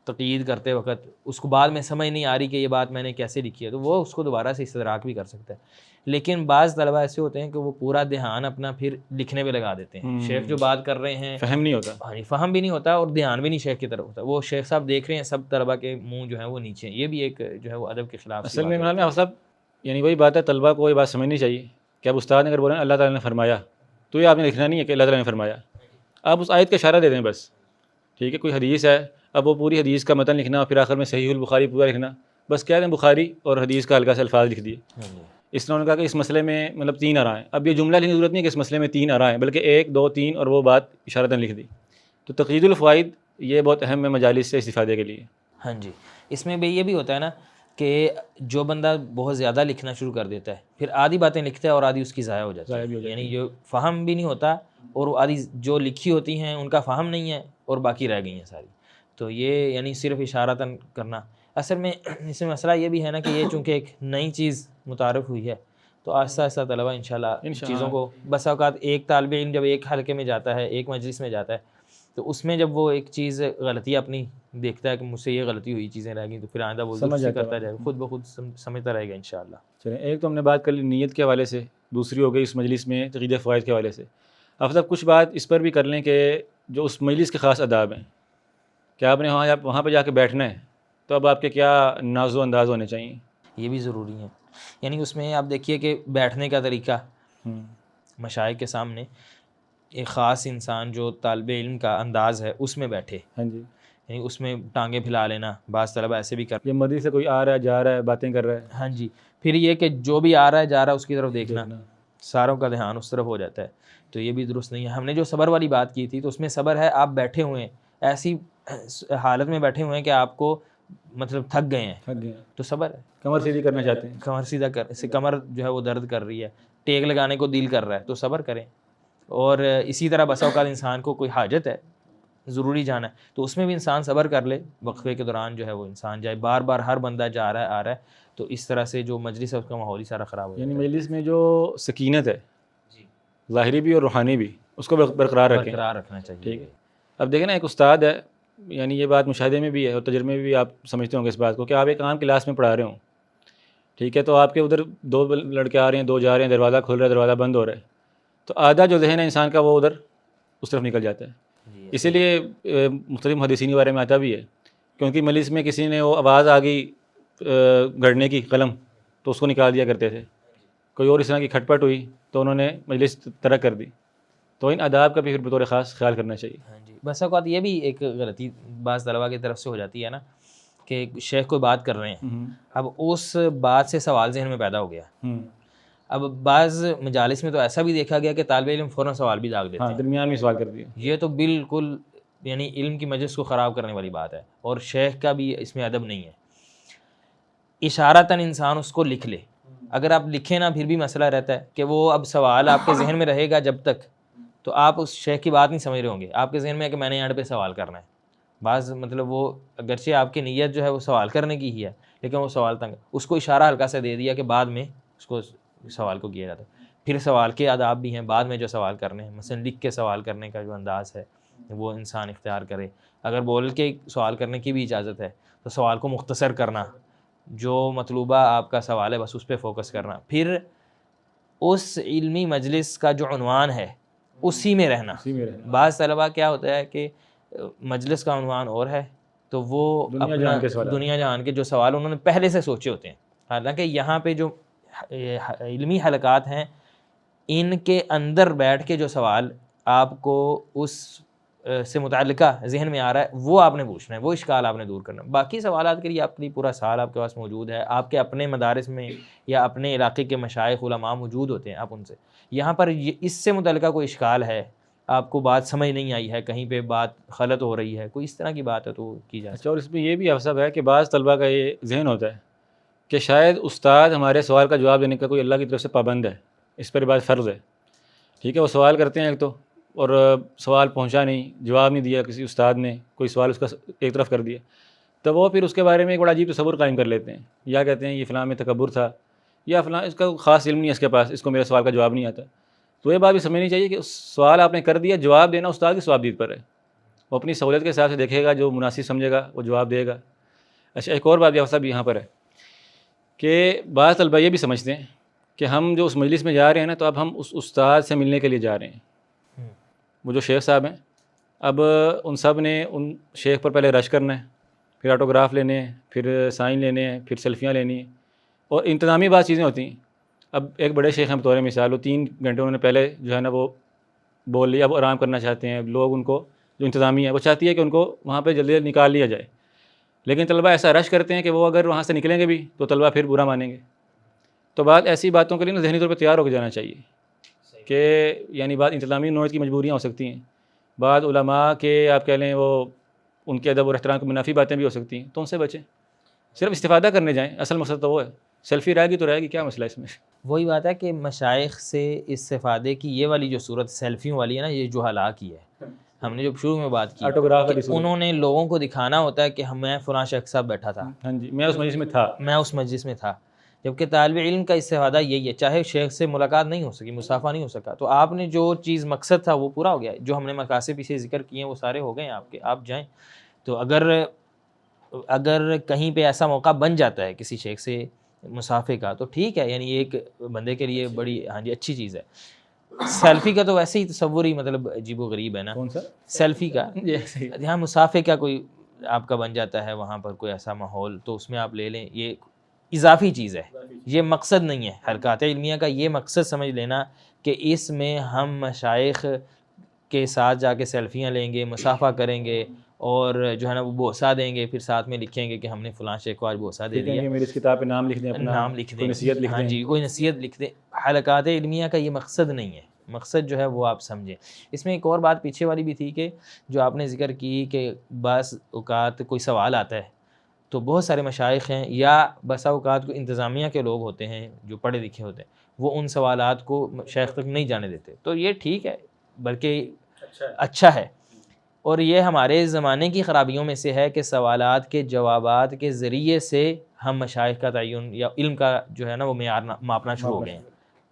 تقیید کرتے وقت, اس کو بعد میں سمجھ نہیں آ رہی کہ یہ بات میں نے کیسے لکھی ہے, تو وہ اس کو دوبارہ سے استدراک بھی کر سکتا ہے. لیکن بعض طلبہ ایسے ہوتے ہیں کہ وہ پورا دھیان اپنا پھر لکھنے پہ لگا دیتے ہیں. شیخ جو بات کر رہے ہیں فہم نہیں ہوتا, فہم بھی نہیں ہوتا, اور دھیان بھی نہیں شیخ کی طرف ہوتا. وہ شیخ صاحب دیکھ رہے ہیں, سب طلبہ کے منہ جو ہیں وہ نیچے ہیں. یہ بھی ایک جو ہے وہ ادب کے خلاف. اصل میں مولانا صاحب یعنی وہی بات ہے, طلبہ کو یہ بات سمجھنی چاہیے کہ اب استاد نے اگر بولیں اللہ تعالیٰ نے فرمایا, تو یہ آپ نے لکھنا نہیں ہے کہ اللہ تعالیٰ نے فرمایا, آپ اس آیت کا اشارہ دے دیں بس. ٹھیک ہے, کوئی حدیث ہے, اب وہ پوری حدیث کا متن لکھنا, اور پھر آخر میں صحیح البخاری پورا لکھنا, بس کہہ دیں بخاری اور حدیث کا ہلکا سے الفاظ لکھ دیے. اس طرح انہوں نے کہا کہ اس مسئلے میں مطلب 3 آرائیں. اب یہ جملہ لکھنے کی ضرورت نہیں کہ اس مسئلے میں 3 آرائیں, بلکہ 1 2 3 اور وہ بات اشارتاً لکھ دی. تو تقیید الفوائد یہ بہت اہم ہے مجالس سے استفادے کے لیے. ہاں جی، اس میں بھی یہ بھی ہوتا ہے نا کہ جو بندہ بہت زیادہ لکھنا شروع کر دیتا ہے پھر آدھی باتیں لکھتا ہے اور آدھی اس کی ضائع ہو جاتی ہے، یعنی جو فہم بھی نہیں ہوتا اور وہ آدھی جو لکھی ہوتی ہیں ان کا فہم نہیں ہے اور باقی رہ گئی ہیں ساری. تو یہ یعنی صرف اشارتاً کرنا. اصل میں اس میں مسئلہ یہ بھی ہے نا کہ یہ چونکہ ایک نئی چیز متعارف ہوئی ہے تو آہستہ آہستہ طلبہ انشاءاللہ چیزوں کو بس اوقات ایک طالب علم جب ایک حلقے میں جاتا ہے ایک مجلس میں جاتا ہے تو اس میں جب وہ ایک چیز غلطی اپنی دیکھتا ہے کہ مجھ سے یہ غلطی ہوئی چیزیں رہ گئیں تو پھر آئندہ وہ درست کرتا جائے گا، خود بخود سمجھتا رہے گا انشاءاللہ. چلیں ایک تو ہم نے بات کر لی نیت کے حوالے سے، دوسری ہو گئی اس مجلس میں تقیید فوائد کے حوالے سے. اب صاحب کچھ بات اس پر بھی کر لیں کہ جو اس مجلس کے خاص آداب ہیں کہ آپ نے وہاں پہ جا کے بیٹھنا ہے تو اب آپ کے کیا ناز و انداز ہونے چاہیے. یہ بھی ضروری ہے. یعنی اس میں آپ دیکھیے کہ بیٹھنے کا طریقہ مشائخ کے سامنے ایک خاص انسان جو طالب علم کا انداز ہے اس میں بیٹھے. ہاں جی، یعنی اس میں ٹانگیں پھیلا لینا، بعض طلبہ ایسے بھی کر یہ مدرسے سے کوئی آ رہا ہے جا رہا ہے باتیں کر رہا ہے. ہاں جی. پھر یہ کہ جو بھی آ رہا ہے جا رہا ہے اس کی طرف دیکھنا، ساروں کا دھیان اس طرف ہو جاتا ہے تو یہ بھی درست نہیں ہے. ہم نے جو صبر والی بات کی تھی تو اس میں صبر ہے آپ بیٹھے ہوئے ہیں ایسی حالت میں بیٹھے ہوئے ہیں کہ آپ کو مطلب تھک گئے ہیں تو صبر ہے. کمر سیدھی کرنا چاہتے ہیں، کمر سیدھا کمر جو ہے وہ درد کر رہی ہے، ٹیک لگانے کو دل کر رہا ہے تو صبر کریں. اور اسی طرح بسا اوقات انسان کو کوئی حاجت ہے ضروری جانا ہے تو اس میں بھی انسان صبر کر لے، وقفے کے دوران جو ہے وہ انسان جائے. بار بار ہر بندہ جا رہا ہے آ رہا ہے تو اس طرح سے جو مجلس ہے اس کا ماحول ہی سارا خراب ہو جاتا ہے. یعنی مجلس میں جو سکینت ہے ظاہری بھی اور روحانی بھی اس کو برقرار رکھیں، برقرار رکھنا چاہیے. ٹھیک ہے. اب دیکھیں نا ایک استاد ہے، یعنی یہ بات مشاہدے میں بھی ہے اور تجربے میں بھی آپ سمجھتے ہوں گے اس بات کو کہ آپ ایک عام کلاس میں پڑھا رہے ہوں، ٹھیک ہے، تو آپ کے ادھر 2 لڑکے آ رہے ہیں، 2 جا رہے ہیں، دروازہ کھل رہا ہے، دروازہ بند ہو رہا ہے، تو آدھا جو ذہن ہے انسان کا وہ ادھر اس طرف نکل جاتا ہے. اسی لیے مختلف محدثین کے بارے میں آتا بھی ہے کہ ان کی مجلس میں کسی نے وہ آواز آ گئی گھڑنے کی قلم تو اس کو نکال دیا کرتے تھے، کوئی اور اس طرح کی کھٹ پٹ ہوئی تو انہوں نے مجلس ترک کر دی. تو ان آداب کا بھی پھر بطور خاص خیال کرنا چاہیے. ہاں جی. بس اوقات یہ بھی ایک غلطی بعض طلباء کی طرف سے ہو جاتی ہے نا کہ شیخ کوئی بات کر رہے ہیں، اب اس بات سے سوال ذہن میں پیدا ہو گیا. اب بعض مجالس میں تو ایسا بھی دیکھا گیا کہ طالب علم فوراً سوال بھی داغ دیتے ہیں، درمیان میں سوال کر دیا. یہ تو بالکل یعنی علم کی مجلس کو خراب کرنے والی بات ہے اور شیخ کا بھی اس میں ادب نہیں ہے. اشارتاً انسان اس کو لکھ لے، اگر آپ لکھیں نا پھر بھی مسئلہ رہتا ہے کہ وہ اب سوال آپ کے ذہن میں رہے گا جب تک تو آپ اس شیخ کی بات نہیں سمجھ رہے ہوں گے. آپ کے ذہن میں ہے کہ میں نے یہاں پہ سوال کرنا ہے. بعض مطلب وہ اگرچہ آپ کی نیت جو ہے وہ سوال کرنے کی ہی ہے لیکن وہ سوال تنگ اس کو اشارہ ہلکا سا دے دیا کہ بعد میں اس کو سوال کو کیا جاتا ہے. پھر سوال کے آداب بھی ہیں بعد میں جو سوال کرنے ہیں، مثلا لکھ کے سوال کرنے کا جو انداز ہے وہ انسان اختیار کرے. اگر بول کے سوال کرنے کی بھی اجازت ہے تو سوال کو مختصر کرنا، جو مطلوبہ آپ کا سوال ہے بس اس پہ فوکس کرنا، پھر اس علمی مجلس کا جو عنوان ہے اسی میں رہنا. بعض طلباء کیا ہوتا ہے کہ مجلس کا عنوان اور ہے تو وہ اپنا دنیا جہان کے جو سوال انہوں نے پہلے سے سوچے ہوتے ہیں، حالانکہ یہاں پہ جو علمی حلقات ہیں ان کے اندر بیٹھ کے جو سوال آپ کو اس سے متعلقہ ذہن میں آ رہا ہے وہ آپ نے پوچھنا ہے، وہ اشکال آپ نے دور کرنا ہے. باقی سوالات کے لیے آپ کے لیے پورا سال آپ کے پاس موجود ہے، آپ کے اپنے مدارس میں یا اپنے علاقے کے مشائخ علماء موجود ہوتے ہیں، آپ ان سے یہاں پر اس سے متعلقہ کوئی اشکال ہے، آپ کو بات سمجھ نہیں آئی ہے، کہیں پہ بات غلط ہو رہی ہے، کوئی اس طرح کی بات ہے تو کی جائے. اچھا، اور اس میں یہ بھی افسب ہے کہ بعض طلباء کا یہ ذہن ہوتا ہے کہ شاید استاد ہمارے سوال کا جواب دینے کا کوئی اللہ کی طرف سے پابند ہے، اس پر بات فرض ہے، ٹھیک ہے، وہ سوال کرتے ہیں ایک تو اور سوال پہنچا نہیں، جواب نہیں دیا کسی استاد نے، کوئی سوال اس کا ایک طرف کر دیا تو وہ پھر اس کے بارے میں ایک بڑا عجیب تصور قائم کر لیتے ہیں، یا کہتے ہیں یہ فلاں میں تکبر تھا یا فلاں اس کا خاص علم نہیں ہے اس کے پاس، اس کو میرے سوال کا جواب نہیں آتا. تو یہ بات بھی سمجھنی چاہیے کہ سوال آپ نے کر دیا، جواب دینا استاد کی ثوابدید پر ہے، وہ اپنی سہولت کے حساب سے دیکھے گا، جو مناسب سمجھے گا وہ جواب دے گا. اچھا، ایک اور بات بھی صاحب یہاں پر ہے کہ بعض طلبہ یہ بھی سمجھتے ہیں کہ ہم جو اس مجلس میں جا رہے ہیں نا تو اب ہم اس استاد سے ملنے کے لیے جا رہے ہیں. وہ جو شیخ صاحب ہیں اب ان سب نے ان شیخ پر پہلے رش کرنا ہے، پھر آٹوگراف لینے ہیں، پھر سائن لینے ہیں، پھر سیلفیاں لینی ہیں اور انتظامی بعض چیزیں ہوتی ہیں. اب ایک بڑے شیخ ہیں بطور مثال، وہ 3 گھنٹے انہوں نے پہلے جو ہے نا وہ بول لیا، اب آرام کرنا چاہتے ہیں لوگ، ان کو جو انتظامیہ ہے وہ چاہتی ہے کہ ان کو وہاں پہ جلدی جلدی نکال لیا جائے، لیکن طلبہ ایسا رش کرتے ہیں کہ وہ اگر وہاں سے نکلیں گے بھی تو طلبہ پھر برا مانیں گے. تو بات ایسی باتوں کے لیے نا ذہنی طور پہ تیار ہو کے جانا چاہیے کہ یعنی بات انتظامی نوعیت کی مجبوریاں ہو سکتی ہیں، بعض علماء کے آپ کہہ لیں وہ ان کے ادب اور احترام کو منافی باتیں بھی ہو سکتی ہیں، تو ان سے بچیں، صرف استفادہ کرنے جائیں، اصل مقصد تو وہ ہے، سیلفی رہے گی تو رہے گی، کیا مسئلہ ہے اس میں؟ وہی بات ہے کہ مشائخ سے استفادے کی یہ والی جو صورت سیلفیوں والی ہے نا، یہ جو ہلاک کی ہے، ہم نے جو شروع میں بات کی آٹوگراف کہ والی صورت، انہوں نے لوگوں کو دکھانا ہوتا ہے کہ میں فلاں شخص صاحب بیٹھا تھا، ہاں جی میں اس مجلس میں تھا، میں اس مجلس میں تھا، جبکہ طالب علم کا استفادہ یہی ہے، چاہے شیخ سے ملاقات نہیں ہو سکی، مصافحہ نہیں ہو سکا، تو آپ نے جو چیز مقصد تھا وہ پورا ہو گیا، جو ہم نے مقاصد پیچھے ذکر کیے ہیں وہ سارے ہو گئے ہیں آپ کے، آپ جائیں۔ تو اگر کہیں پہ ایسا موقع بن جاتا ہے کسی شیخ سے مصافحے کا تو ٹھیک ہے، یعنی ایک بندے کے لیے بڑی ہاں جی اچھی چیز ہے۔ سیلفی کا تو ویسے ہی تصور ہی مطلب عجیب و غریب ہے نا، کون سا؟ سیلفی کا، صحیح، یہاں مصافحے کا کوئی آپ کا بن جاتا ہے وہاں پر کوئی ایسا ماحول تو اس میں آپ لے لیں، یہ اضافی چیز ہے، یہ مقصد نہیں ہے حلقات علمیہ کا، یہ مقصد سمجھ لینا کہ اس میں ہم مشائخ کے ساتھ جا کے سیلفیاں لیں گے، مصافحہ کریں گے اور جو ہے نا وہ بوسہ دیں گے، پھر ساتھ میں لکھیں گے کہ ہم نے فلاں شیخ کو آج بوسہ دے لکھیں دیا، گے میری اس کتاب پہ نام لکھ دیں اپنا، نام لکھ کوئی دیں، نصیحت لکھ ہاں دیں، جی کوئی نصیحت لکھ دیں۔ حلقات علمیہ کا یہ مقصد نہیں ہے، مقصد جو ہے وہ آپ سمجھیں۔ اس میں ایک اور بات پیچھے والی بھی تھی کہ جو آپ نے ذکر کی کہ بعض اوقات کوئی سوال آتا ہے تو بہت سارے مشائخ ہیں یا بسا اوقات کو انتظامیہ کے لوگ ہوتے ہیں جو پڑھے لکھے ہوتے ہیں، وہ ان سوالات کو شیخ تک نہیں جانے دیتے، تو یہ ٹھیک ہے، بلکہ اچھا ہے، اور یہ ہمارے زمانے کی خرابیوں میں سے ہے کہ سوالات کے جوابات کے ذریعے سے ہم مشائخ کا تعین یا علم کا جو ہے نا وہ معیار ماپنا شروع ہو گئے ہیں۔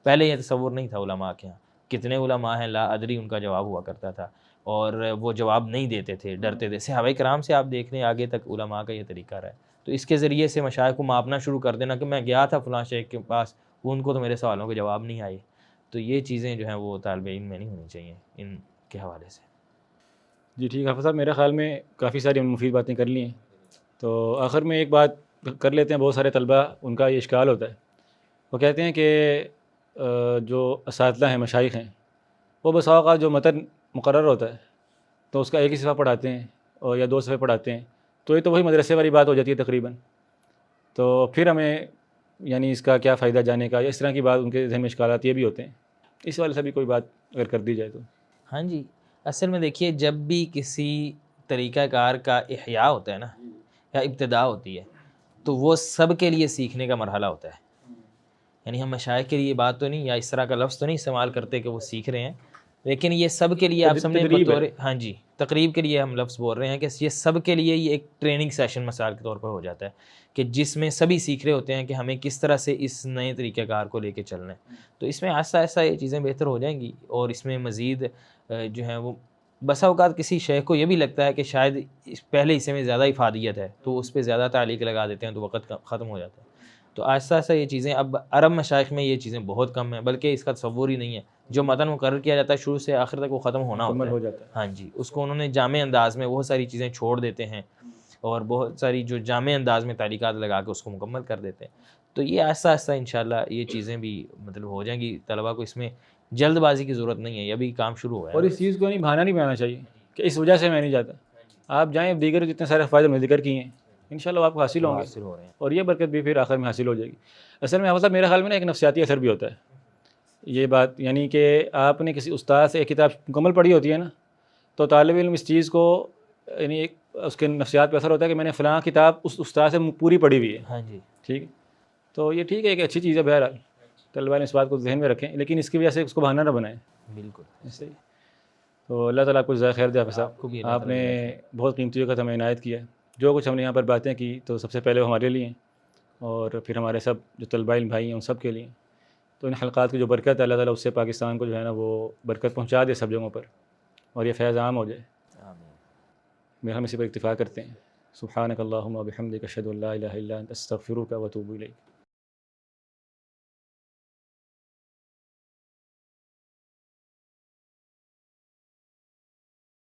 پہلے یہ تصور نہیں تھا علماء کے یہاں، کتنے علماء ہیں لا ادری ان کا جواب ہوا کرتا تھا اور وہ جواب نہیں دیتے تھے، ڈرتے تھے۔ صحابہ کرام سے آپ دیکھ لیں آگے تک علماء کا یہ طریقہ رہا ہے، تو اس کے ذریعے سے مشائخ کو ماپنا شروع کر دینا کہ میں گیا تھا فلاں شیخ کے پاس، ان کو تو میرے سوالوں کے جواب نہیں آئے، تو یہ چیزیں جو ہیں وہ طالب علم میں نہیں ہونی چاہیے ان کے حوالے سے۔ جی ٹھیک ہے حافظ صاحب، میرے خیال میں کافی ساری مفید باتیں کر لی ہیں، تو آخر میں ایک بات کر لیتے ہیں۔ بہت سارے طلباء ان کا یہ اشکال ہوتا ہے، وہ کہتے ہیں کہ جو اساتذہ ہیں، مشائخ ہیں، وہ بسا اوقات جو متن مقرر ہوتا ہے تو اس کا ایک ہی صفحہ پڑھاتے ہیں اور یا 2 صفحے پڑھاتے ہیں، تو یہ تو وہی مدرسے والی بات ہو جاتی ہے تقریباً، تو پھر ہمیں یعنی اس کا کیا فائدہ جانے کا، یا اس طرح کی بات ان کے ذہن میں اشکالات یہ بھی ہوتے ہیں، اس والے سے بھی کوئی بات اگر کر دی جائے تو۔ ہاں جی، اصل میں دیکھیے جب بھی کسی طریقہ کار کا احیاء ہوتا ہے نا یا ابتدا ہوتی ہے تو وہ سب کے لیے سیکھنے کا مرحلہ ہوتا ہے، یعنی ہم مشائخ کے لیے بات تو نہیں یا اس طرح کا لفظ تو نہیں استعمال کرتے کہ وہ سیکھ رہے ہیں، لیکن یہ سب کے لیے آپ سمجھیں تدریب بطور ہے، ہاں جی تقریب کے لیے ہم لفظ بول رہے ہیں کہ یہ سب کے لیے یہ ایک ٹریننگ سیشن مثال کے طور پر ہو جاتا ہے کہ جس میں سبھی سیکھ رہے ہوتے ہیں کہ ہمیں کس طرح سے اس نئے طریقہ کار کو لے کے چلنا ہے، تو اس میں آہستہ آہستہ یہ چیزیں بہتر ہو جائیں گی، اور اس میں مزید جو ہے وہ بسا اوقات کسی شیخ کو یہ بھی لگتا ہے کہ شاید اس پہلے حصے میں زیادہ افادیت ہے تو اس پہ زیادہ تعلیق لگا دیتے ہیں تو وقت ختم ہو جاتا ہے، تو آہستہ آہستہ یہ چیزیں اب عرب مشائخ میں یہ چیزیں بہت کم ہیں، بلکہ اس کا تصور ہی نہیں ہے، جو متن مقرر کیا جاتا ہے شروع سے آخر تک وہ ختم ہونا ہوتا مکمل ہے، ہو جاتا ہے۔ ہاں جی اس کو انہوں نے جامع انداز میں بہت ساری چیزیں چھوڑ دیتے ہیں اور بہت ساری جو جامع انداز میں تعلیقات لگا کے اس کو مکمل کر دیتے ہیں، تو یہ آہستہ آہستہ انشاءاللہ یہ چیزیں بھی مطلب ہو جائیں گی، طلباء کو اس میں جلد بازی کی ضرورت نہیں ہے، یہ ابھی کام شروع ہوا ہے اور نا۔ اس چیز کو نہیں بہانہ نہیں بنانا چاہیے کہ اس وجہ سے میں نہیں جاتا، آپ جائیں، دیگر جتنے سارے فائدے میں ذکر کیے ہیں انشاءاللہ آپ کو حاصل ہوں گے، حاصل ہو رہے ہیں۔ اور یہ برکت بھی پھر آخر میں حاصل ہو جائے گی۔ اصل میں حافظ میرے خیال میں نا ایک نفسیاتی اثر بھی ہوتا ہے یہ بات، یعنی کہ آپ نے کسی استاد سے ایک کتاب مکمل پڑھی ہوتی ہے نا، تو طالب علم اس چیز کو یعنی ایک اس کے نفسیات پہ اثر ہوتا ہے کہ میں نے فلاں کتاب اس استاد سے پوری پڑھی ہوئی ہے، ہاں جی ٹھیک ہے، تو یہ ٹھیک ہے، ایک اچھی چیز ہے، بہرحال طلباء نے اس بات کو ذہن میں رکھیں، لیکن اس کی وجہ سے اس کو بہانہ نہ بنائیں، بالکل ایسے ہی۔ تو اللہ تعالیٰ آپ کو جزائے خیر دے حافظ صاحب، آپ کو بھی اللہ آپ تعالیٰ نے جزائے خیر۔ بہت قیمتی وقت ہمیں عنایت کیا ہے، جو کچھ ہم نے یہاں پر باتیں کی تو سب سے پہلے وہ ہمارے لیے ہیں اور پھر ہمارے سب جو طلباء علم بھائی ہیں ان سب کے لیے، تو ان حلقات کی جو برکت ہے اللہ تعالیٰ اس سے پاکستان کو جو ہے نا وہ برکت پہنچا دے سب جگہوں پر، اور یہ فیض عام ہو جائے۔ آمین۔ ہم اسی پر اکتفا کرتے ہیں۔ سبحانک اللہم و بحمدک اشہد ان لا الہ الا انت استغفرک و اتوب الیک۔